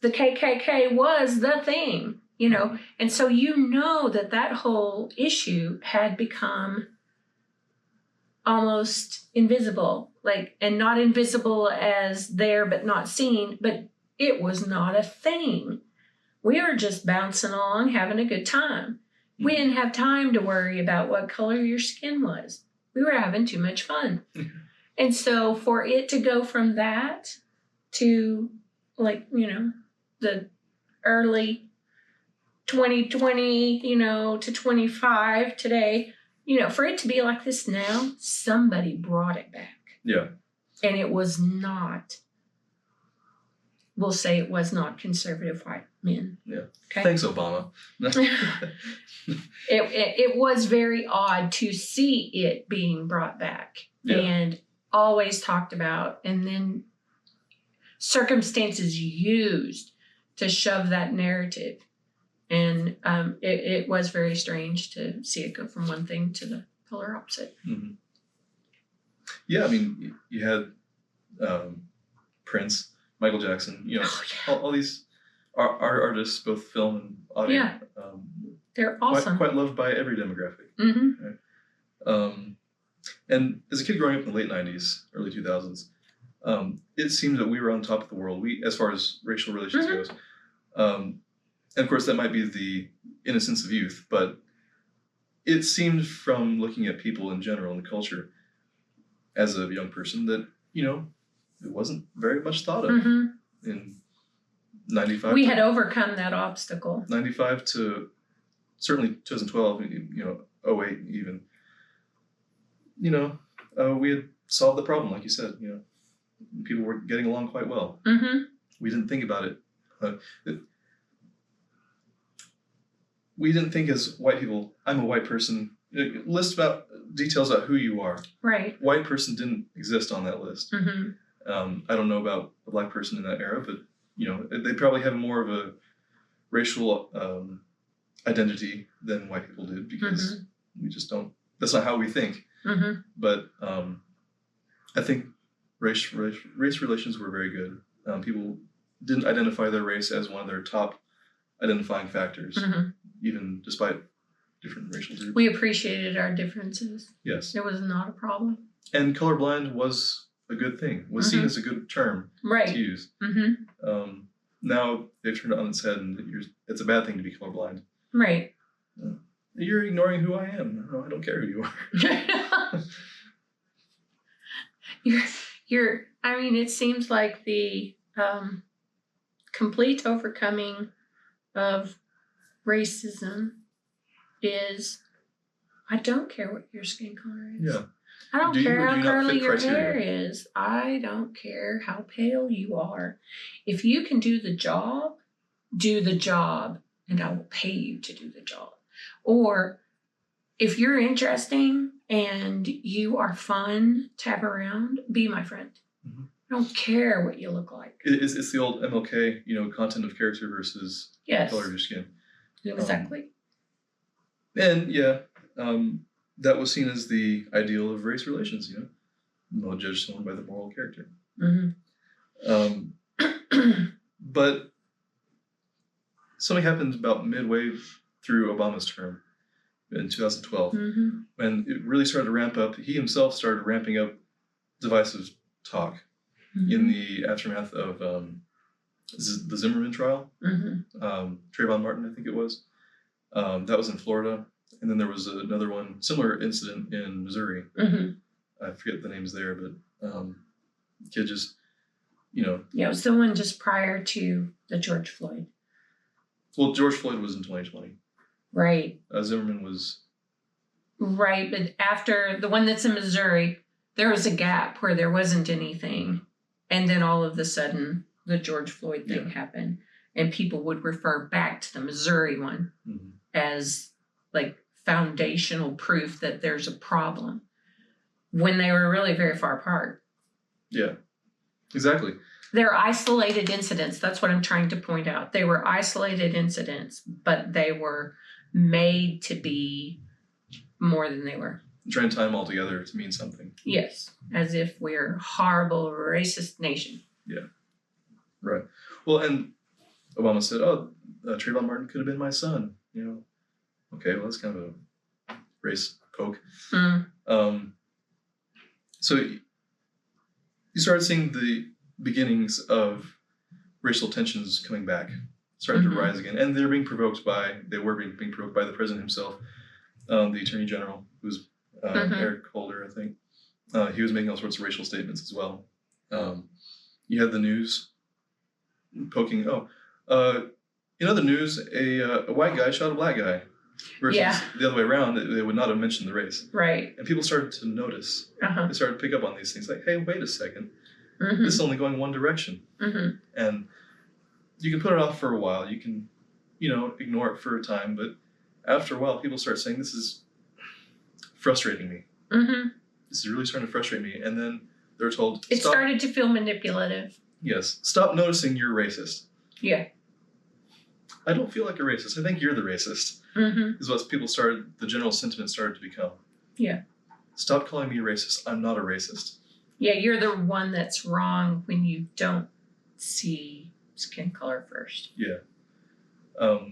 the KKK was the thing, And so that whole issue had become almost invisible, and not invisible as there but not seen, but it was not a thing. We were just bouncing along, having a good time. We didn't have time to worry about what color your skin was. We were having too much fun. And so for it to go from that to the early 2020, to 25 today, for it to be like this now, somebody brought it back. Yeah. And it was not, we'll say it was not conservative white men. Yeah. Okay? Thanks, Obama. it was very odd to see it being brought back and always talked about, and then circumstances used to shove that narrative. And it was very strange to see it go from one thing to the polar opposite. Mm-hmm. Yeah, I mean, you had Prince, Michael Jackson, all these artists, both film and audio. Yeah, they're awesome. Quite loved by every demographic. Mm-hmm. Right? And as a kid growing up in the late 90s, early 2000s, it seemed that we were on top of the world, as far as racial relations goes. And of course, that might be the innocence of youth, but it seemed from looking at people in general and culture as a young person that, it wasn't very much thought of in 95. We had overcome that obstacle. 95 to certainly 2012, 08 even. We had solved the problem, like you said. People were getting along quite well. Mm-hmm. We didn't think about it. We didn't think as white people, I'm a white person. List about details about who you are. Right. White person didn't exist on that list. Mm-hmm. I don't know about a black person in that era, but they probably have more of a racial identity than white people did, because we just don't. That's not how we think. Mm-hmm. But I think race relations were very good. People didn't identify their race as one of their top identifying factors, even despite different racial groups. We appreciated our differences. Yes. It was not a problem. And colorblind was a good thing, was seen as a good term to use. Mm-hmm. Now they've turned it on its head, and it's a bad thing to be colorblind. Right. You're ignoring who I am. No, I don't care who you are. It seems like the complete overcoming of racism is, I don't care what your skin color is. Yeah. I don't care how curly your hair is. I don't care how pale you are. If you can do the job, and I will pay you to do the job. Or if you're interesting and you are fun to have around, be my friend. Mm-hmm. I don't care what you look like. It's the old MLK, content of character versus color of your skin. Exactly. That was seen as the ideal of race relations, No judge someone by the moral character. Mm-hmm. But something happened about midway through Obama's term in 2012, when it really started to ramp up. He himself started ramping up divisive talk in the aftermath of the Zimmerman trial. Trayvon Martin, I think it was. That was in Florida. And then there was another one, similar incident in Missouri. Mm-hmm. I forget the names there, but kid just, you know. Yeah, it was the one just prior to the George Floyd. Well, George Floyd was in 2020. Right. Zimmerman was. Right, but after the one that's in Missouri, there was a gap where there wasn't anything. And then all of a sudden, the George Floyd thing happened. And people would refer back to the Missouri one as like foundational proof that there's a problem when they were really very far apart. Yeah, exactly. They're isolated incidents. That's what I'm trying to point out. They were isolated incidents, but they were made to be more than they were. Trying to tie them all together to mean something. Yes, as if we're a horrible, racist nation. Yeah, right. Well, and Obama said, "Oh, Trayvon Martin could have been my son." You know, okay, well that's kind of a race poke. So you started seeing the beginnings of racial tensions coming back, starting to rise again, and they were being provoked by the president himself, the attorney general, who's Eric Holder, I think. He was making all sorts of racial statements as well. You had the news poking, in other news, a white guy shot a black guy. Versus the other way around, they would not have mentioned the race. Right. And people started to notice. They started to pick up on these things like, hey, wait a second. This is only going one direction. And you can put it off for a while. You can, ignore it for a time. But after a while, people start saying, this is frustrating me. This is really starting to frustrate me. And then they're told, it started to feel manipulative. Yes. Stop noticing you're racist. Yeah. I don't feel like a racist. I think you're the racist. Is what the general sentiment started to become. Yeah. Stop calling me racist. I'm not a racist. Yeah, you're the one that's wrong when you don't see skin color first. Yeah. I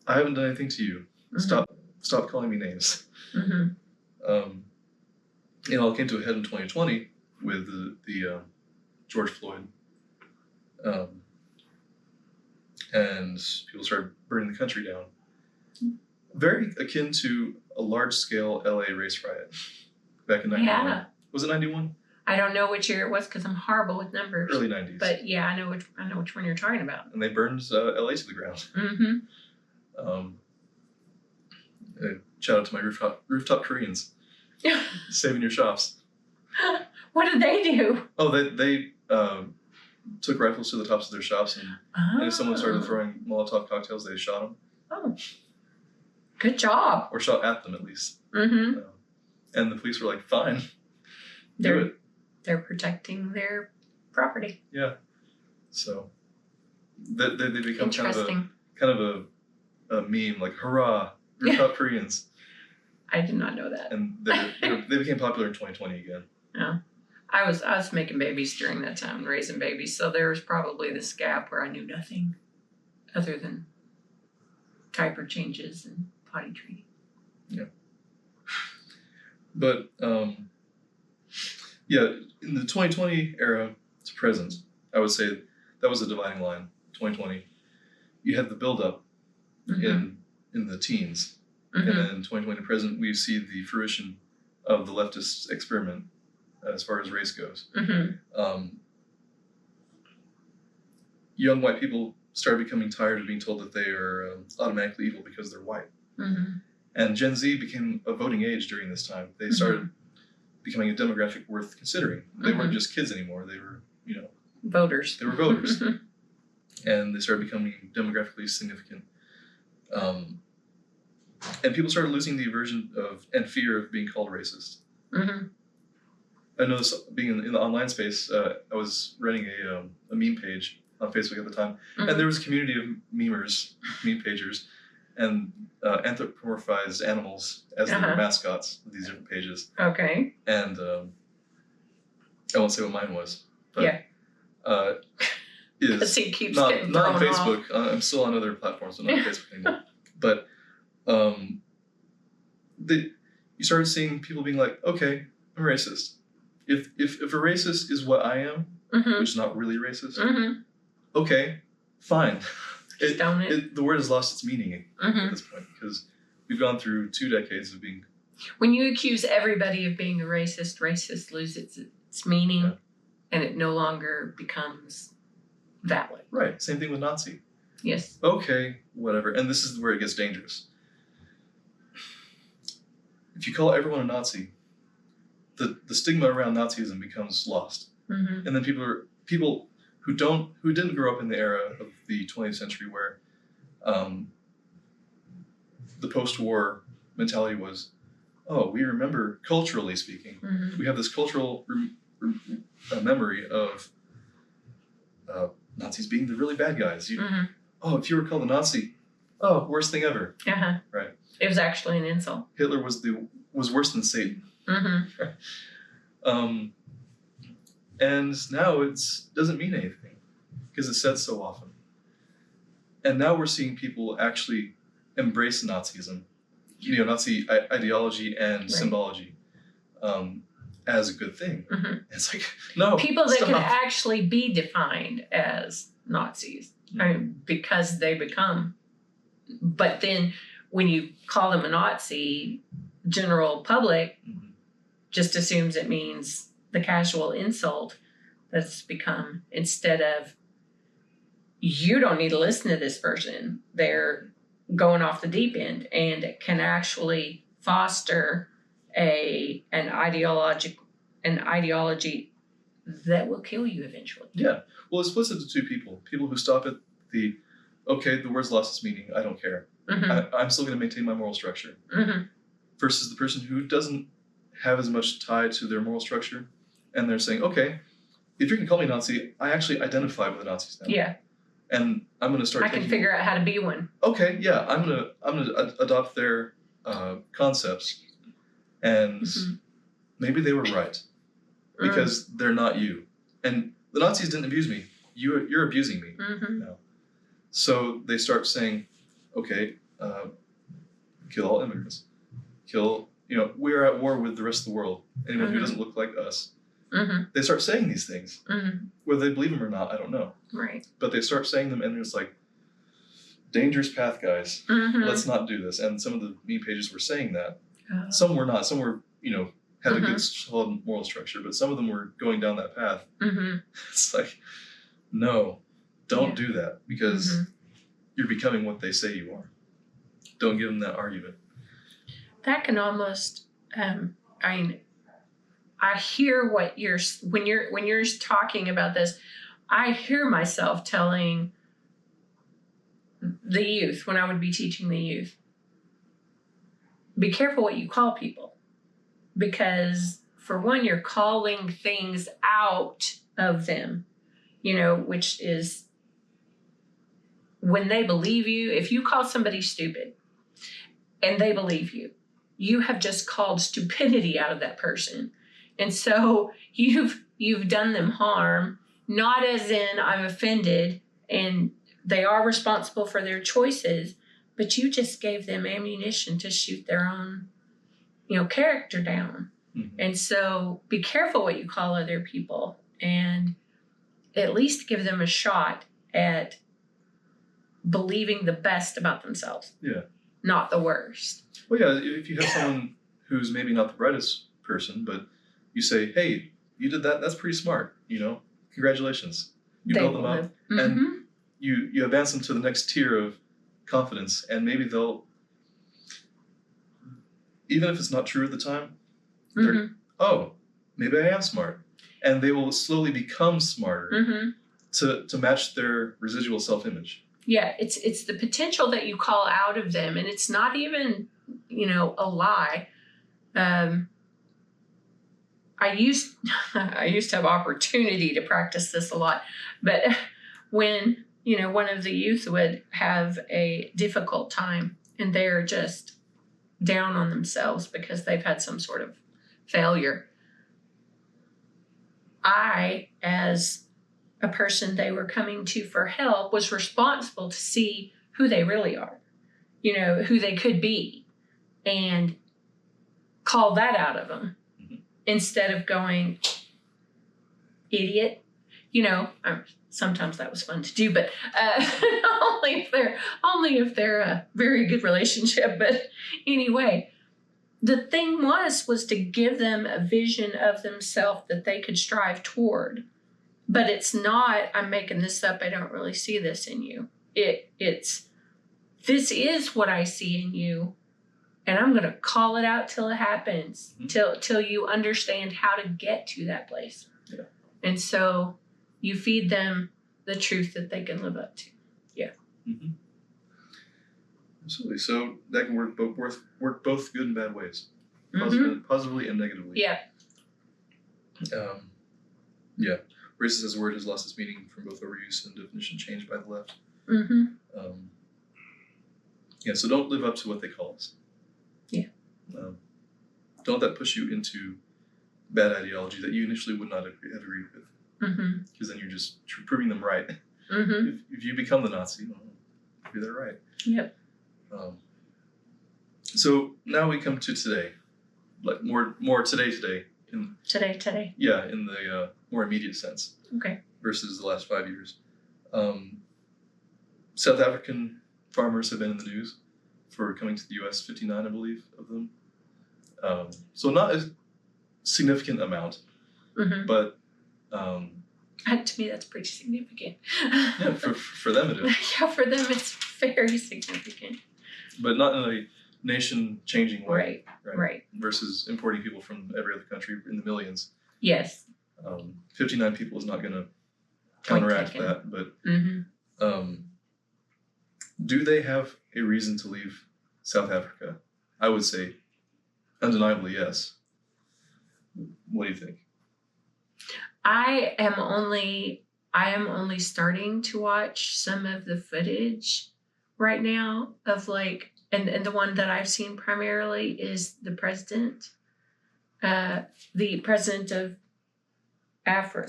haven't done anything to you. Stop calling me names. It all came to a head in 2020 with the George Floyd. And people started burning the country down. Very akin to a large-scale LA race riot back in 91. Yeah. Was it 91? I don't know which year it was because I'm horrible with numbers. Early 90s. But yeah, I know which one you're talking about. And they burned LA to the ground. Shout out to my rooftop Koreans. Saving your shops. What did they do? Oh, they took rifles to the tops of their shops, and if someone started throwing Molotov cocktails, they shot them. Oh, good job. Or shot at them, at least. And the police were like, fine, do it. They're protecting their property. Yeah. So they become Interesting. kind of a meme, like, hurrah, rooftop Koreans. I did not know that. And they became popular in 2020 again. Yeah. I was making babies during that time, raising babies, so there was probably this gap where I knew nothing other than diaper changes and potty training. Yeah. But in the 2020 era to present, I would say that was a dividing line. 2020, you had the buildup in the teens, and then 2020 to present, we see the fruition of the leftist experiment as far as race goes. Young white people started becoming tired of being told that they are automatically evil because they're white. And Gen Z became a voting age during this time. They started becoming a demographic worth considering. They weren't just kids anymore. They were, voters. They were voters. And they started becoming demographically significant. And people started losing the aversion and fear of being called racist. I know this being in the online space. I was running a meme page on Facebook at the time, and there was a community of memers, meme pagers, and anthropomorphized animals as their mascots of these different pages. Okay. And I won't say what mine was, but is he keeps not getting on thrown Facebook. off. I'm still on other platforms, so not on Facebook anymore. But you started seeing people being like, okay, I'm racist. If a racist is what I am, which is not really racist, okay, fine. The word has lost its meaning at this point, because we've gone through 2 decades of being. When you accuse everybody of being a racist, racist loses its meaning, and it no longer becomes valid. Right. Same thing with Nazi. Yes. Okay, whatever. And this is where it gets dangerous. If you call everyone a Nazi, the stigma around Nazism becomes lost. Mm-hmm. And then people who didn't grow up in the era of the 20th century where the post-war mentality was, oh, we remember, culturally speaking, Mm-hmm. we have this cultural memory of Nazis being the really bad guys. Mm-hmm. Oh, if you were called a Nazi, oh, worst thing ever. Uh-huh. Right. It was actually an insult. Hitler was worse than Satan. Mm-hmm. And now it doesn't mean anything because it's said so often. And now we're seeing people actually embrace Nazism, Nazi ideology and symbology, as a good thing. Mm-hmm. It's like, no, people that stop. can actually be defined as Nazis, I mean, because they become. But then when you call them a Nazi, general public just assumes it means the casual insult that's become, instead of, you don't need to listen to this person. They're going off the deep end, and it can actually foster an ideology that will kill you eventually. Yeah. Well, it's split into 2 people. People who stop at the word's lost its meaning. I don't care. Mm-hmm. I'm still going to maintain my moral structure. Mm-hmm. Versus the person who doesn't have as much tie to their moral structure, and they're saying, okay, if you're going to call me Nazi, I actually identify with the Nazis now. Yeah. And I'm going to start. I can figure out how to be one. Okay, yeah, I'm gonna adopt their concepts, and maybe they were right because they're not you, and the Nazis didn't abuse me. You're abusing me. Mm-hmm. No. So they start saying, okay, kill all immigrants, kill. We're at war with the rest of the world. Anyone who doesn't look like us. Mm-hmm. They start saying these things. Mm-hmm. Whether they believe them or not, I don't know. Right. But they start saying them, and it's like, dangerous path, guys. Mm-hmm. Let's not do this. And some of the meme pages were saying that. Oh. Some were not. Some were, had a good solid moral structure, but some of them were going down that path. Mm-hmm. It's like, no, don't do that, because you're becoming what they say you are. Don't give them that argument. That can almost, I hear what when you're talking about this, I hear myself telling the youth, when I would be teaching the youth, be careful what you call people, because for one, you're calling things out of them, which is when they believe you. If you call somebody stupid and they believe you, you have just called stupidity out of that person. And so you've done them harm, not as in I'm offended and they are responsible for their choices, but you just gave them ammunition to shoot their own, character down. Mm-hmm. And so be careful what you call other people, and at least give them a shot at believing the best about themselves. Yeah. Not the worst. Well, yeah, if you have someone who's maybe not the brightest person, but you say, hey, you did that, that's pretty smart, congratulations. You build them up, and you advance them to the next tier of confidence, and maybe they'll, even if it's not true at the time, oh, maybe I am smart. And they will slowly become smarter to match their residual self-image. Yeah, it's the potential that you call out of them, and it's not even, a lie. I used to have opportunity to practice this a lot, but when, one of the youth would have a difficult time and they're just down on themselves because they've had some sort of failure, I, as a person they were coming to for help, was responsible to see who they really are, who they could be, and call that out of them instead of going, idiot. sometimes that was fun to do, but only if they're a very good relationship. But anyway, the thing was to give them a vision of themselves that they could strive toward. But it's not, I'm making this up, I don't really see this in you. It's this is what I see in you, and I'm gonna call it out till it happens, till you understand how to get to that place. Yeah. And so you feed them the truth that they can live up to. Yeah. Mm-hmm. Absolutely. So that can work both good and bad ways, positively and negatively. Yeah. Yeah. Racist as a word has lost its meaning from both overuse and definition changed by the left. Mm-hmm. Yeah, so don't live up to what they call us. Yeah. Don't let that push you into bad ideology that you initially would not have agreed with. Because then you're just proving them right. If you become the Nazi, well, maybe they're right. Yep. So now we come to today, like more today. Today. Yeah, in the more immediate sense. Okay. Versus the last 5 years. South African farmers have been in the news for coming to the U.S. 59, I believe, of them. So not a significant amount, but to me that's pretty significant. Yeah, for them it is. Yeah, for them it's very significant. But not in a nation-changing way. Right. Versus importing people from every other country in the millions. Yes. 59 people is not going to counteract that, but do they have a reason to leave South Africa? I would say undeniably yes. What do you think? I am only starting to watch some of the footage right now of and the one that I've seen primarily is the president of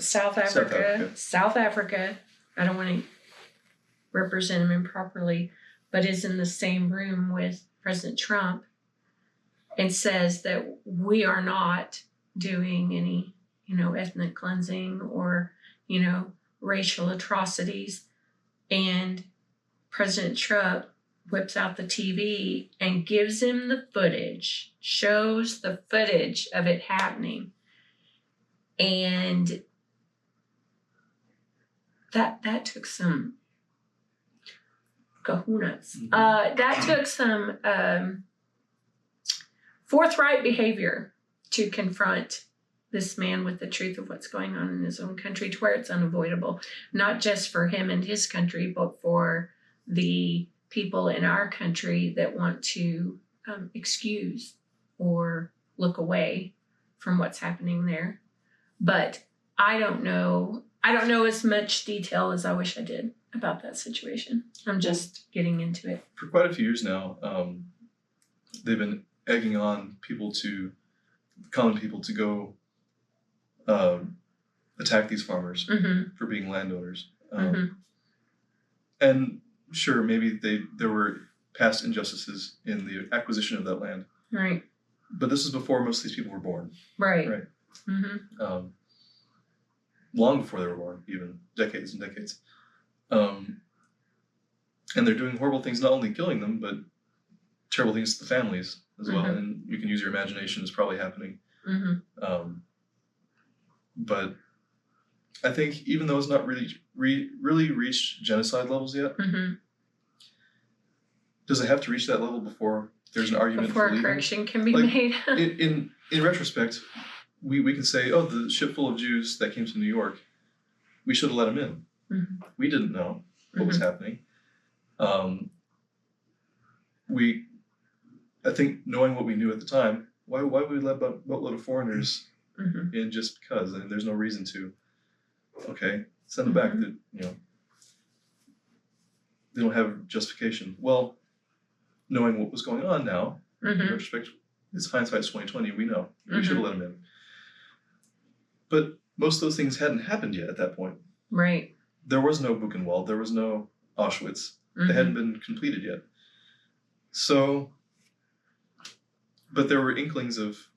South Africa. I don't want to represent him improperly, but is in the same room with President Trump and says that we are not doing any, ethnic cleansing or, racial atrocities. And President Trump whips out the TV and gives him the footage, shows the footage of it happening. And that took some kahunas. That took some forthright behavior to confront this man with the truth of what's going on in his own country, to where it's unavoidable, not just for him and his country, but for the people in our country that want to excuse or look away from what's happening there. But I don't know as much detail as I wish I did about that situation. I'm just getting into it. For quite a few years now, they've been egging on common people to go attack these farmers for being landowners. And sure, maybe there were past injustices in the acquisition of that land. Right. But this is before most of these people were born. Right. Long before they were born, even decades and decades. And they're doing horrible things, not only killing them, but terrible things to the families as well. And you can use your imagination, it's probably happening. But I think even though it's not really reached genocide levels yet, does it have to reach that level before there's an argument before for leaving? correction can be made? in retrospect, we can say, oh, the ship full of Jews that came to New York, we should have let them in. We didn't know what was happening. I think knowing what we knew at the time, why would we let a boatload of foreigners in just because? And there's no reason to. Okay, send them back. They don't have justification. Well, knowing what was going on now, in retrospect, it's hindsight's 2020. We know we should have let them in. But most of those things hadn't happened yet at that point. Right. There was no Buchenwald. There was no Auschwitz. They hadn't been completed yet. So, but there were inklings of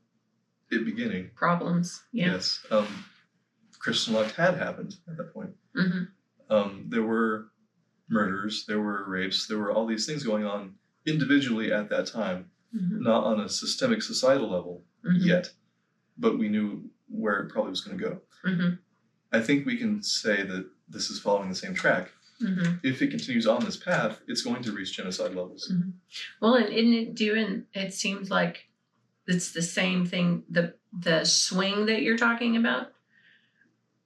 it beginning. Problems. Yeah. Yes. Kristallnacht had happened at that point. There were murders, there were rapes, there were all these things going on individually at that time, not on a systemic societal level yet, but we knew where it probably was going to go. I think we can say that this is following the same track. If it continues on this path, it's going to reach genocide levels. Well, and it seems like it's the same thing. The swing that you're talking about,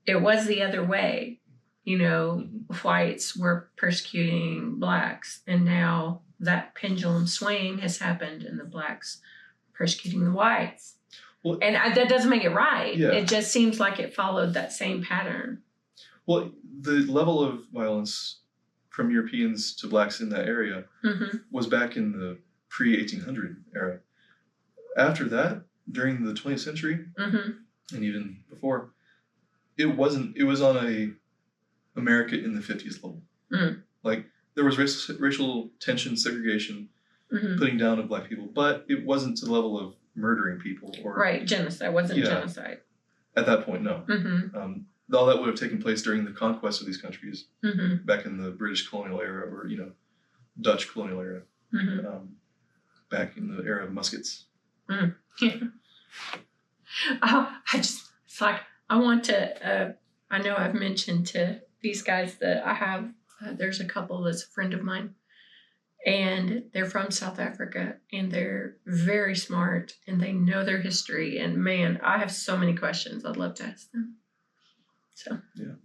it was the other way. You know, whites were persecuting blacks, and now that pendulum swing has happened, and the blacks persecuting the whites. Well, and that doesn't make it right. Yeah. It just seems like it followed that same pattern. Well, the level of violence from Europeans to blacks in that area was back in the pre-1800 era. After that, during the 20th century, and even before, it was on a America in the 50s level. Like, there was racial tension, segregation, putting down of black people, but it wasn't to the level of murdering people. Genocide. Wasn't genocide. At that point, no. All that would have taken place during the conquest of these countries, back in the British colonial era, or, Dutch colonial era, back in the era of muskets. It's like, I want to, I know I've mentioned to these guys that I have, there's a couple that's a friend of mine, and they're from South Africa, and they're very smart, and they know their history, and man, I have so many questions I'd love to ask them. So. Yeah.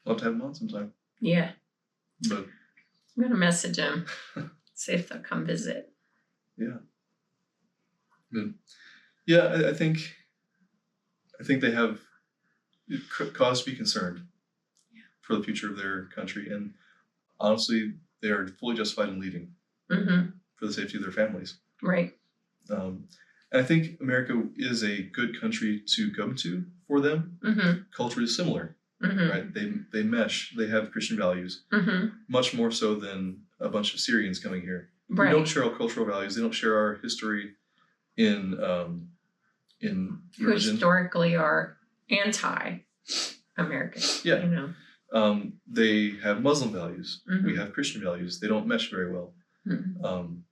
Love to have them on sometime. Yeah. But I'm going to message them, see if they'll come visit. Yeah. Good. Yeah, I think they have cause to be concerned for the future of their country, and honestly, they are fully justified in leaving for the safety of their families. Right. And I think America is a good country to come to for them. Culture is similar, right? They mesh. They have Christian values, much more so than a bunch of Syrians coming here. Right. They don't share our cultural values. They don't share our history in religion. Who historically are anti-American. Yeah. They have Muslim values. We have Christian values. They don't mesh very well.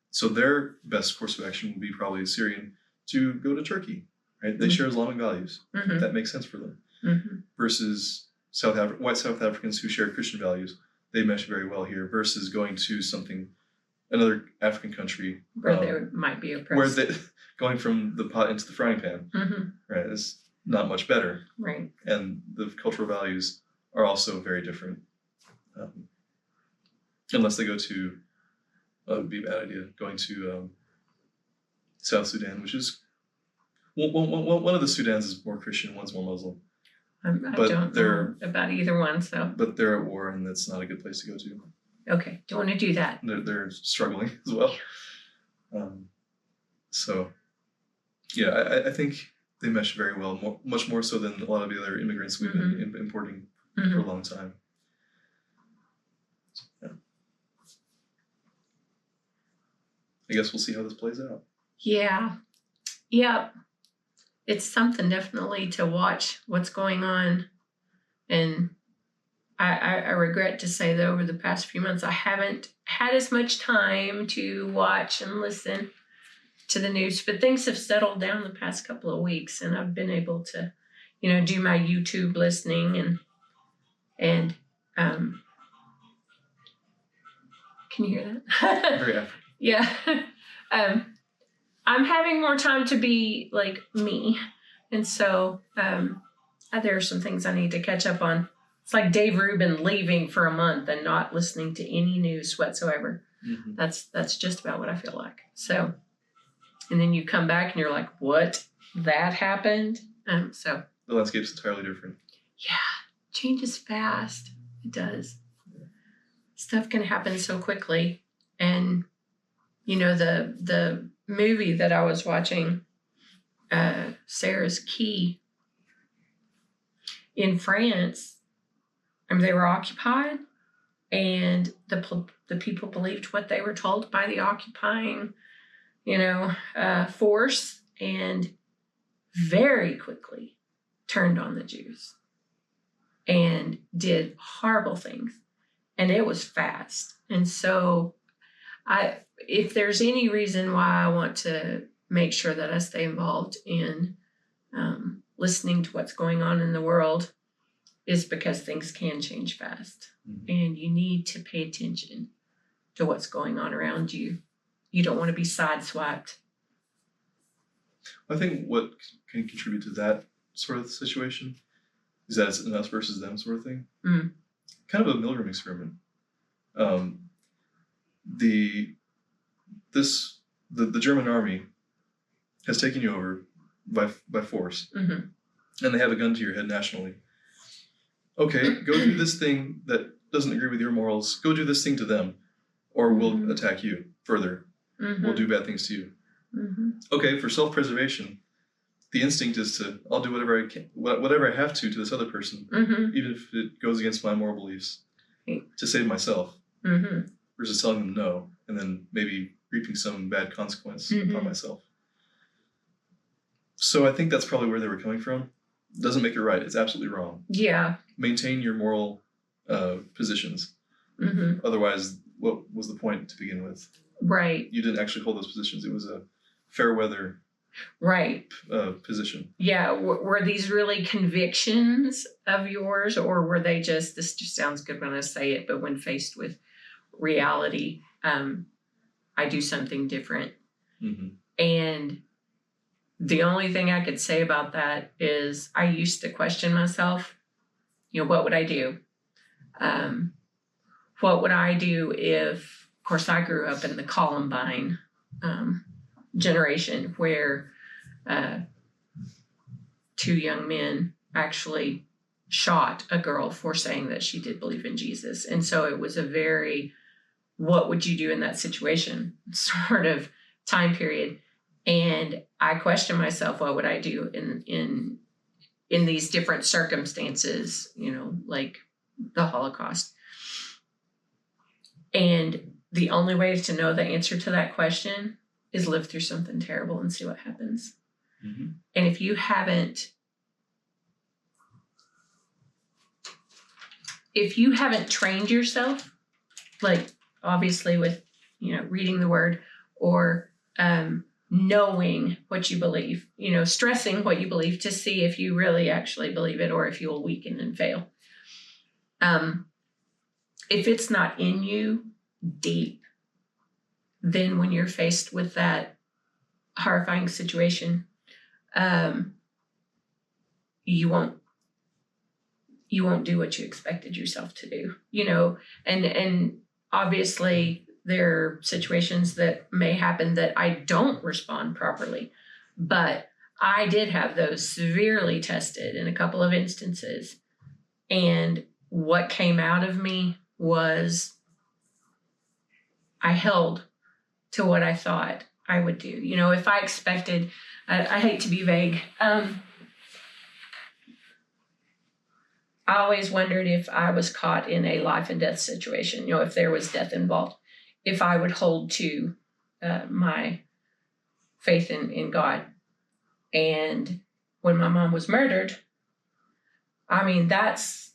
So their best course of action would be probably Syrian to go to Turkey, right? They share Islamic values. That makes sense for them. Versus white South Africans who share Christian values. They mesh very well here versus going to another African country. Where they might be oppressed. Going from the pot into the frying pan, right? It's not much better. Right. And the cultural values are also very different. Unless they go to, it would be a bad idea, going to South Sudan, which is, one of the Sudans is more Christian, one's more Muslim. I don't know about either one, so. But they're at war, and that's not a good place to go to. Okay, don't want to do that. They're struggling as well. So, yeah, I think they mesh very well, much more so than a lot of the other immigrants we've been importing for a long time. So, yeah. I guess we'll see how this plays out. Yeah. Yep. It's something definitely to watch what's going on. And I regret to say that over the past few months, I haven't had as much time to watch and listen to the news, but things have settled down the past couple of weeks, and I've been able to, do my YouTube listening and can you hear that? Very African. Yeah. I'm having more time to be like me. And so there are some things I need to catch up on. It's like Dave Rubin leaving for a month and not listening to any news whatsoever. That's just about what I feel like. So, and then you come back and you're like, what? That happened? So. The landscape's entirely different. Yeah. Changes fast. It does. Stuff can happen so quickly. And, the movie that I was watching, Sarah's Key, in France, they were occupied, and the people believed what they were told by the occupying, force, and very quickly turned on the Jews. and did horrible things. And it was fast. And so if there's any reason why I want to make sure that I stay involved in listening to what's going on in the world, is because things can change fast. And you need to pay attention to what's going on around you. You don't want to be sideswiped. I think what can contribute to that sort of situation is that it's an us versus them sort of thing. Kind of a Milgram experiment. The German army has taken you over by force, and they have a gun to your head nationally. Okay, go do this thing that doesn't agree with your morals. Go do this thing to them, or we'll attack you further. We'll do bad things to you. Okay, for self-preservation, the instinct is I'll do whatever I can, whatever I have to this other person, even if it goes against my moral beliefs, to save myself, versus telling them no, and then maybe reaping some bad consequence upon myself. So I think that's probably where they were coming from. Doesn't make it right. It's absolutely wrong. Yeah. Maintain your moral positions. Otherwise, what was the point to begin with? Right. You didn't actually hold those positions. It was a fair weather position. Yeah. Were these really convictions of yours, or were they this just sounds good when I say it, but when faced with reality, I do something different. And the only thing I could say about that is I used to question myself, what would I do? What would I do if, of course, I grew up in the Columbine generation where 2 young men actually shot a girl for saying that she did believe in Jesus. And so it was a very, what would you do in that situation sort of time period. And I questioned myself, what would I do in these different circumstances, like the Holocaust. And the only way to know the answer to that question is live through something terrible and see what happens. And if you haven't trained yourself, like obviously with, reading the word or knowing what you believe, stressing what you believe to see if you really actually believe it or if you'll weaken and fail. If it's not in you deep, then when you're faced with that horrifying situation, you won't do what you expected yourself to do, and obviously there are situations that may happen that I don't respond properly, but I did have those severely tested in a couple of instances. And what came out of me was I held to what I thought I would do. If I expected, I hate to be vague. I always wondered if I was caught in a life and death situation, if there was death involved, if I would hold to my faith in God. And when my mom was murdered, I mean, that's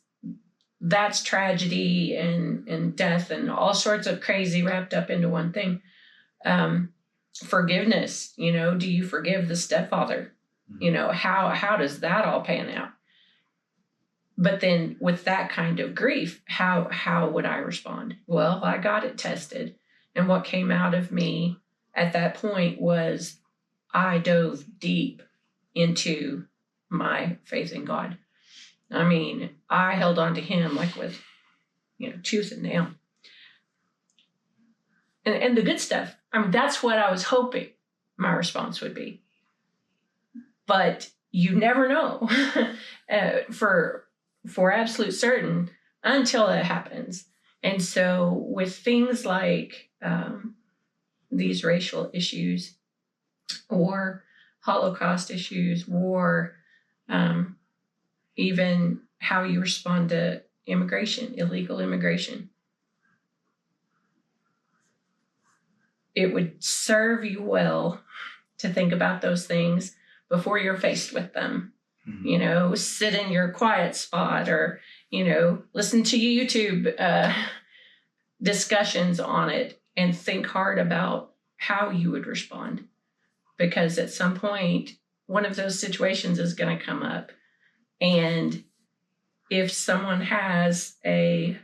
tragedy and death and all sorts of crazy wrapped up into one thing. Forgiveness, do you forgive the stepfather? How does that all pan out? But then with that kind of grief, how would I respond? Well, I got it tested. And what came out of me at that point was I dove deep into my faith in God. I mean, I held on to him like with, tooth and nail. And the good stuff, I mean, that's what I was hoping my response would be. But you never know for absolute certain until it happens. And so with things like these racial issues or Holocaust issues or even how you respond to immigration, illegal immigration, it would serve you well to think about those things before you're faced with them. Sit in your quiet spot or, listen to YouTube discussions on it and think hard about how you would respond. Because at some point, one of those situations is going to come up. And if someone has a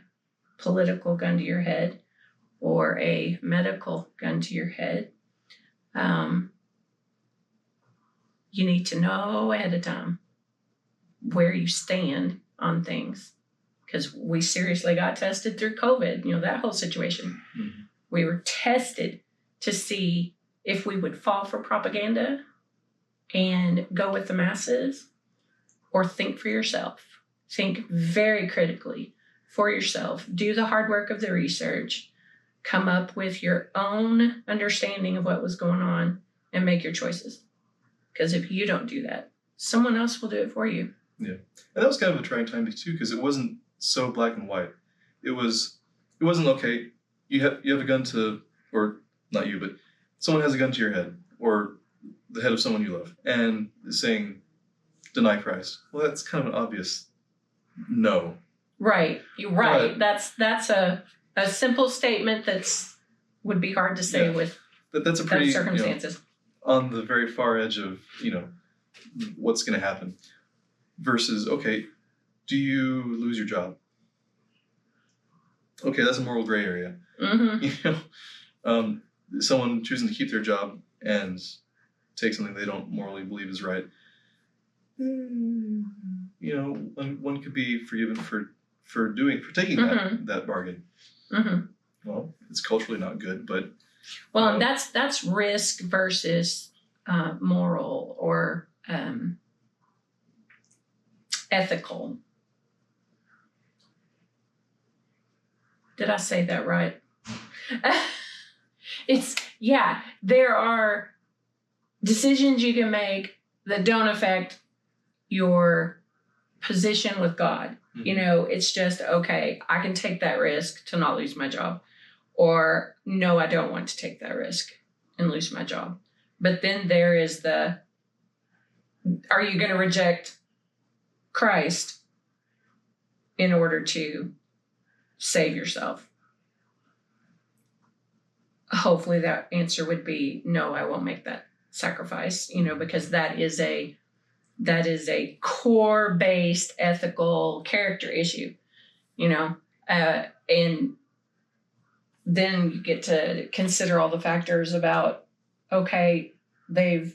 political gun to your head or a medical gun to your head, you need to know ahead of time where you stand on things. Because we seriously got tested through COVID, that whole situation. Mm-hmm. We were tested to see if we would fall for propaganda and go with the masses or think for yourself. Think very critically for yourself. Do the hard work of the research. Come up with your own understanding of what was going on and make your choices. Because if you don't do that, someone else will do it for you. Yeah. And that was kind of a trying time too, because it wasn't so black and white. It wasn't okay, you have a gun to, or not you, but someone has a gun to your head or the head of someone you love and saying, deny Christ. Well, that's kind of an obvious no. Right. You're right. But that's a simple statement would be hard to say with that's a pretty those circumstances. On the very far edge of, what's going to happen versus, okay, do you lose your job? Okay, that's a moral gray area. Mm-hmm. Someone choosing to keep their job and take something they don't morally believe is right. One could be forgiven for taking mm-hmm. that bargain. Mm-hmm. Well, it's culturally not good, but and that's risk versus moral or ethical. Did I say that right? There are decisions you can make that don't affect your position with God. Mm-hmm. It's just, okay, I can take that risk to not lose my job. Or, no, I don't want to take that risk and lose my job. But then there is are you going to reject Christ in order to save yourself? Hopefully that answer would be, no, I won't make that sacrifice, because that is a core-based ethical character issue, and then you get to consider all the factors about, okay, the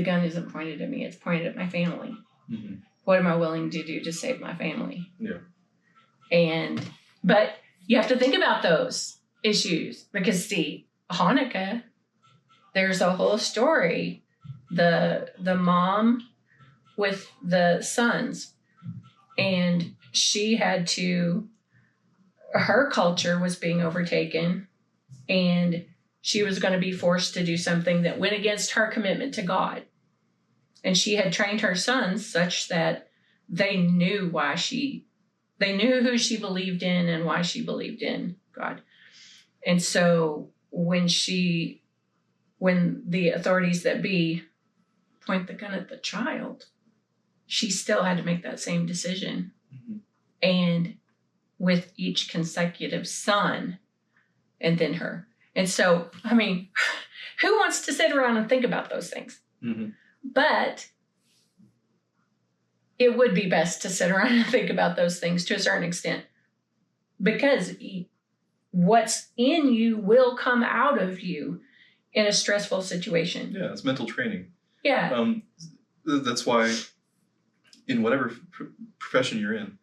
gun isn't pointed at me, it's pointed at my family. Mm-hmm. What am I willing to do to save my family? Yeah. But you have to think about those issues because, see, Hanukkah, there's a whole story. The mom with the sons, and she had to, her culture was being overtaken, and she was going to be forced to do something that went against her commitment to God. And she had trained her sons such that they knew who she believed in and why she believed in God. And so when the authorities that be point the gun at the child, she still had to make that same decision. Mm-hmm. And with each consecutive son and then her. And so, who wants to sit around and think about those things? Mm-hmm. But it would be best to sit around and think about those things to a certain extent, because what's in you will come out of you in a stressful situation. Yeah, it's mental training. Yeah. That's why in whatever profession you're in,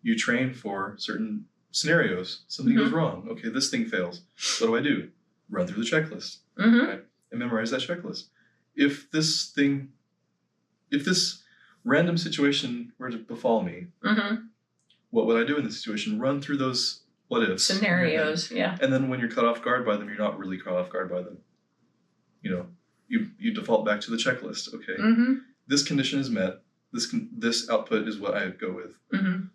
you train for certain scenarios. Something mm-hmm. goes wrong. Okay, this thing fails. What do? Run through the checklist. Mm-hmm. Okay? And memorize that checklist. If this random situation were to befall me, mm-hmm. what would I do in this situation? Run through those what ifs. Scenarios, yeah. And then when you're caught off guard by them, you're not really caught off guard by them. You default back to the checklist. Okay, mm-hmm. This condition is met. This output is what I go with. Mm-hmm.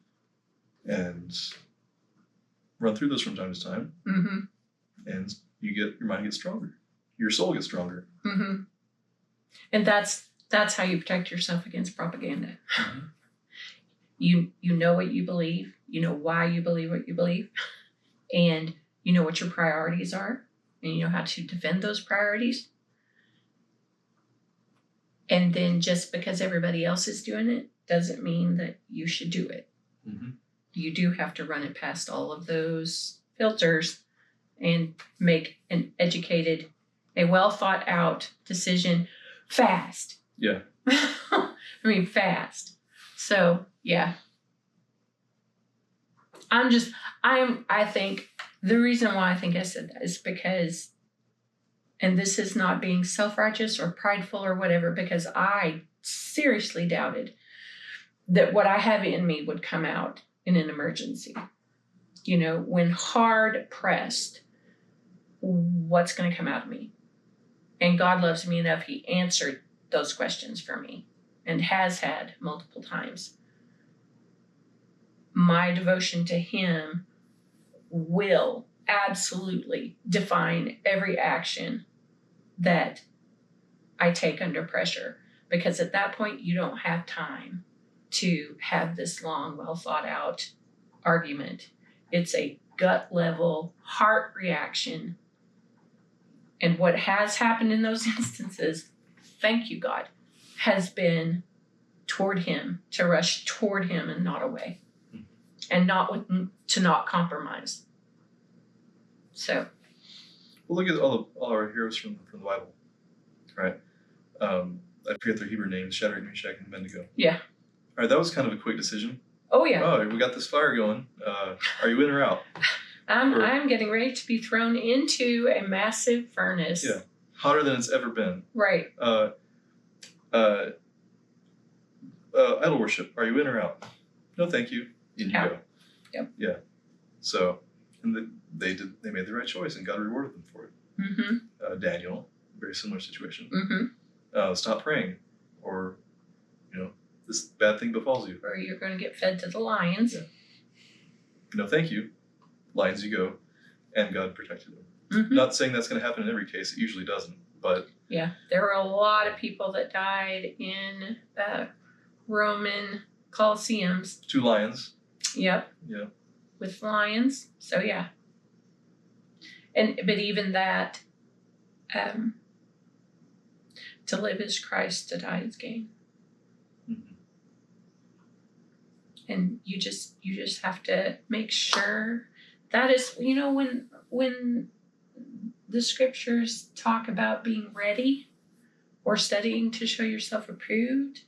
And run through those from time to time. Mm-hmm. And your mind gets stronger. Your soul gets stronger. Mm-hmm. And that's how you protect yourself against propaganda. Mm-hmm. You know what you believe, you know why you believe what you believe, and you know what your priorities are, and you know how to defend those priorities. And then just because everybody else is doing it doesn't mean that you should do it. Mm-hmm. You do have to run it past all of those filters and make an educated, a well thought out decision fast. Yeah. I mean, fast. So, yeah. I think the reason why I think I said that is because, and this is not being self-righteous or prideful or whatever, because I seriously doubted that what I have in me would come out in an emergency. You know, when hard pressed, what's going to come out of me? And God loves me enough. He answered those questions for me and has had multiple times. My devotion to Him will absolutely define every action that I take under pressure, because at that point you don't have time to have this long, well thought out argument. It's a gut level heart reaction. And what has happened in those instances, thank you, God, has been toward Him, to rush toward Him and not away, and to not compromise. So, well, look at all our heroes from the Bible, right? I forget their Hebrew names: Shadrach, Meshach, and Abednego. Yeah. All right, that was kind of a quick decision. Oh yeah. Oh, we got this fire going. Are you in or out? I'm getting ready to be thrown into a massive furnace. Yeah, hotter than it's ever been. Right. Idol worship. Are you in or out? No, thank you. In you go. Yep. Yeah. So, and they made the right choice, and God rewarded them for it. Mm-hmm. Daniel, very similar situation. Mm-hmm. Stop praying, or this bad thing befalls you. Or you're going to get fed to the lions. Yeah. No, thank you. Lions you go, and God protected them. Mm-hmm. Not saying that's going to happen in every case. It usually doesn't, but yeah, there were a lot of people that died in Roman Colosseums. 2 lions. Yep. Yeah. With lions. So yeah. But even that, to live is Christ, to die is gain. Mm-hmm. And you just have to make sure that is, when the scriptures talk about being ready or studying to show yourself approved,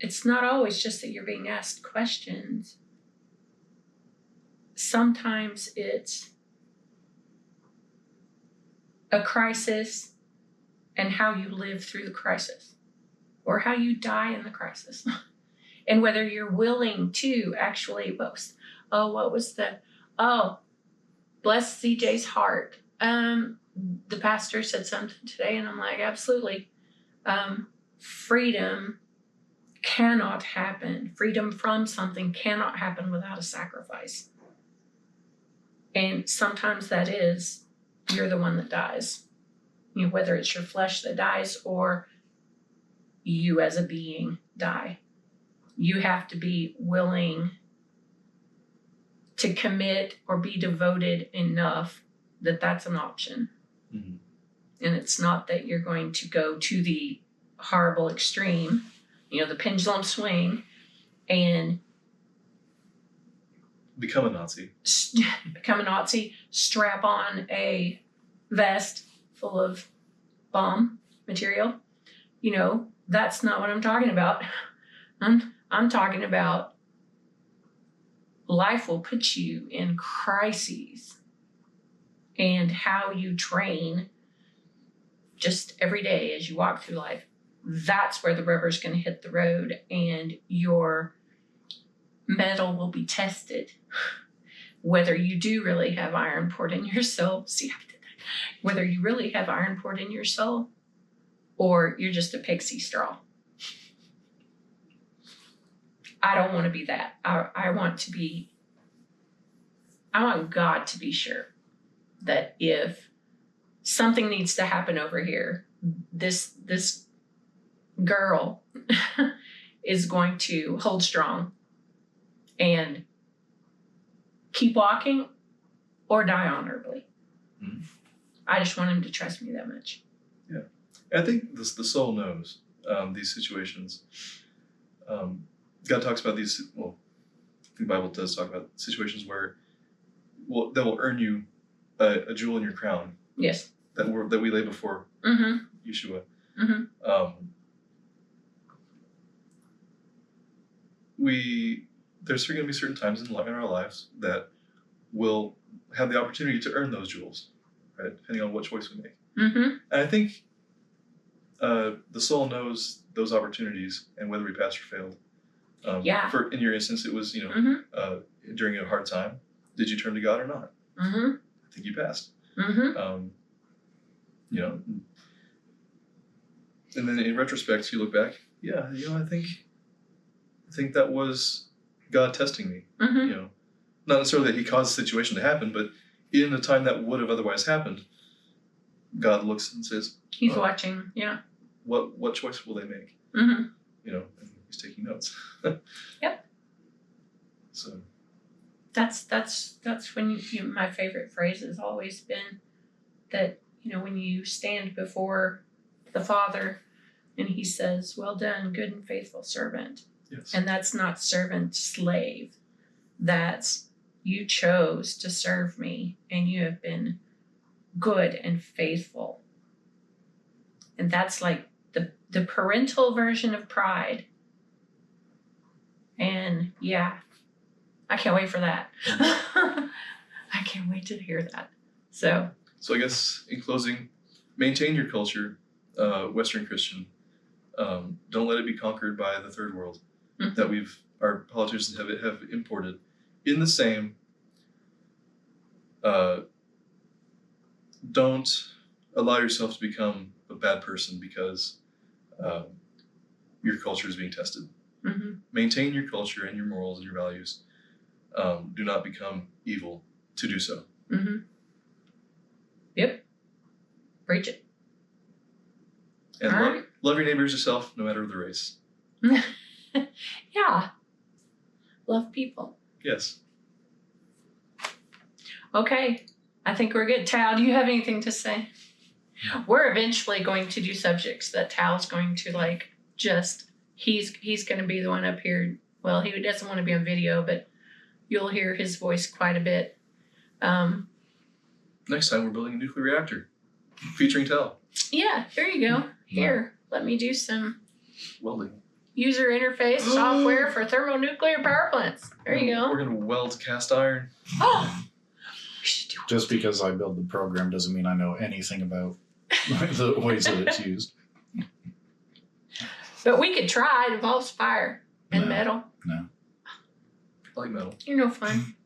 it's not always just that you're being asked questions. Sometimes it's a crisis and how you live through the crisis, or how you die in the crisis. And whether you're willing to actually, bless CJ's heart. The pastor said something today, and I'm like, absolutely. Freedom cannot happen. Freedom from something cannot happen without a sacrifice. And sometimes that is, you're the one that dies. Whether it's your flesh that dies or you as a being die. You have to be willing to commit or be devoted enough that that's an option. Mm-hmm. And it's not that you're going to go to the horrible extreme, the pendulum swing, and become a Nazi, strap on a vest full of bomb material. That's not what I'm talking about. I'm talking about life will put you in crises, and how you train just every day as you walk through life. That's where the rubber's going to hit the road, and your metal will be tested. Whether you do really have iron poured in your soul. See, I did that. Whether you really have iron poured in your soul, or you're just a pixie straw. I don't want to be that. I want God to be sure that if something needs to happen over here, this girl is going to hold strong and keep walking or die honorably. Mm-hmm. I just want him to trust me that much. Yeah. I think the soul knows these situations. God talks about these, well, the Bible does talk about situations where that will earn you a jewel in your crown. Yes. That we lay before mm-hmm. Yeshua. Mm-hmm. There's going to be certain times in our lives that we'll have the opportunity to earn those jewels, right? Depending on what choice we make. Mm-hmm. And I think the soul knows those opportunities and whether we passed or failed. In your instance, it was during a hard time. Did you turn to God or not? Mm-hmm. I think you passed. Mm-hmm. And then in retrospect, you look back. Yeah, I think that was God testing me. Mm-hmm. Not necessarily that He caused the situation to happen, but in a time that would have otherwise happened, God looks and says, He's watching. Yeah. What choice will they make? Mm-hmm. And He's taking notes. Yep. So. That's when my favorite phrase has always been that when you stand before the Father and He says, "Well done, good and faithful servant." Yes. And that's not servant slave. That's you chose to serve me and you have been good and faithful. And that's like the parental version of pride. And yeah, I can't wait for that. I can't wait to hear that. So I guess in closing, maintain your culture, Western Christian. Don't let it be conquered by the third world that our politicians have imported. In the same, don't allow yourself to become a bad person because your culture is being tested. Mm-hmm. Maintain your culture and your morals and your values. Do not become evil to do so. Mm-hmm. Yep. Preach it. And love your neighbor as yourself, no matter the race. Yeah. Love people. Yes. Okay. I think we're good. Tal, do you have anything to say? We're eventually going to do subjects that Tal's going to he's going to be the one up here. Well, he doesn't want to be on video, but you'll hear his voice quite a bit. Next time we're building a nuclear reactor featuring Tal. Yeah, there you go. Here, let me do some welding. User interface software for thermonuclear power plants. There you go. We're going to weld cast iron. Oh! Just because I build the program doesn't mean I know anything about the ways that it's used. But we could try. It involves fire and metal. No. I like metal. You're no fun.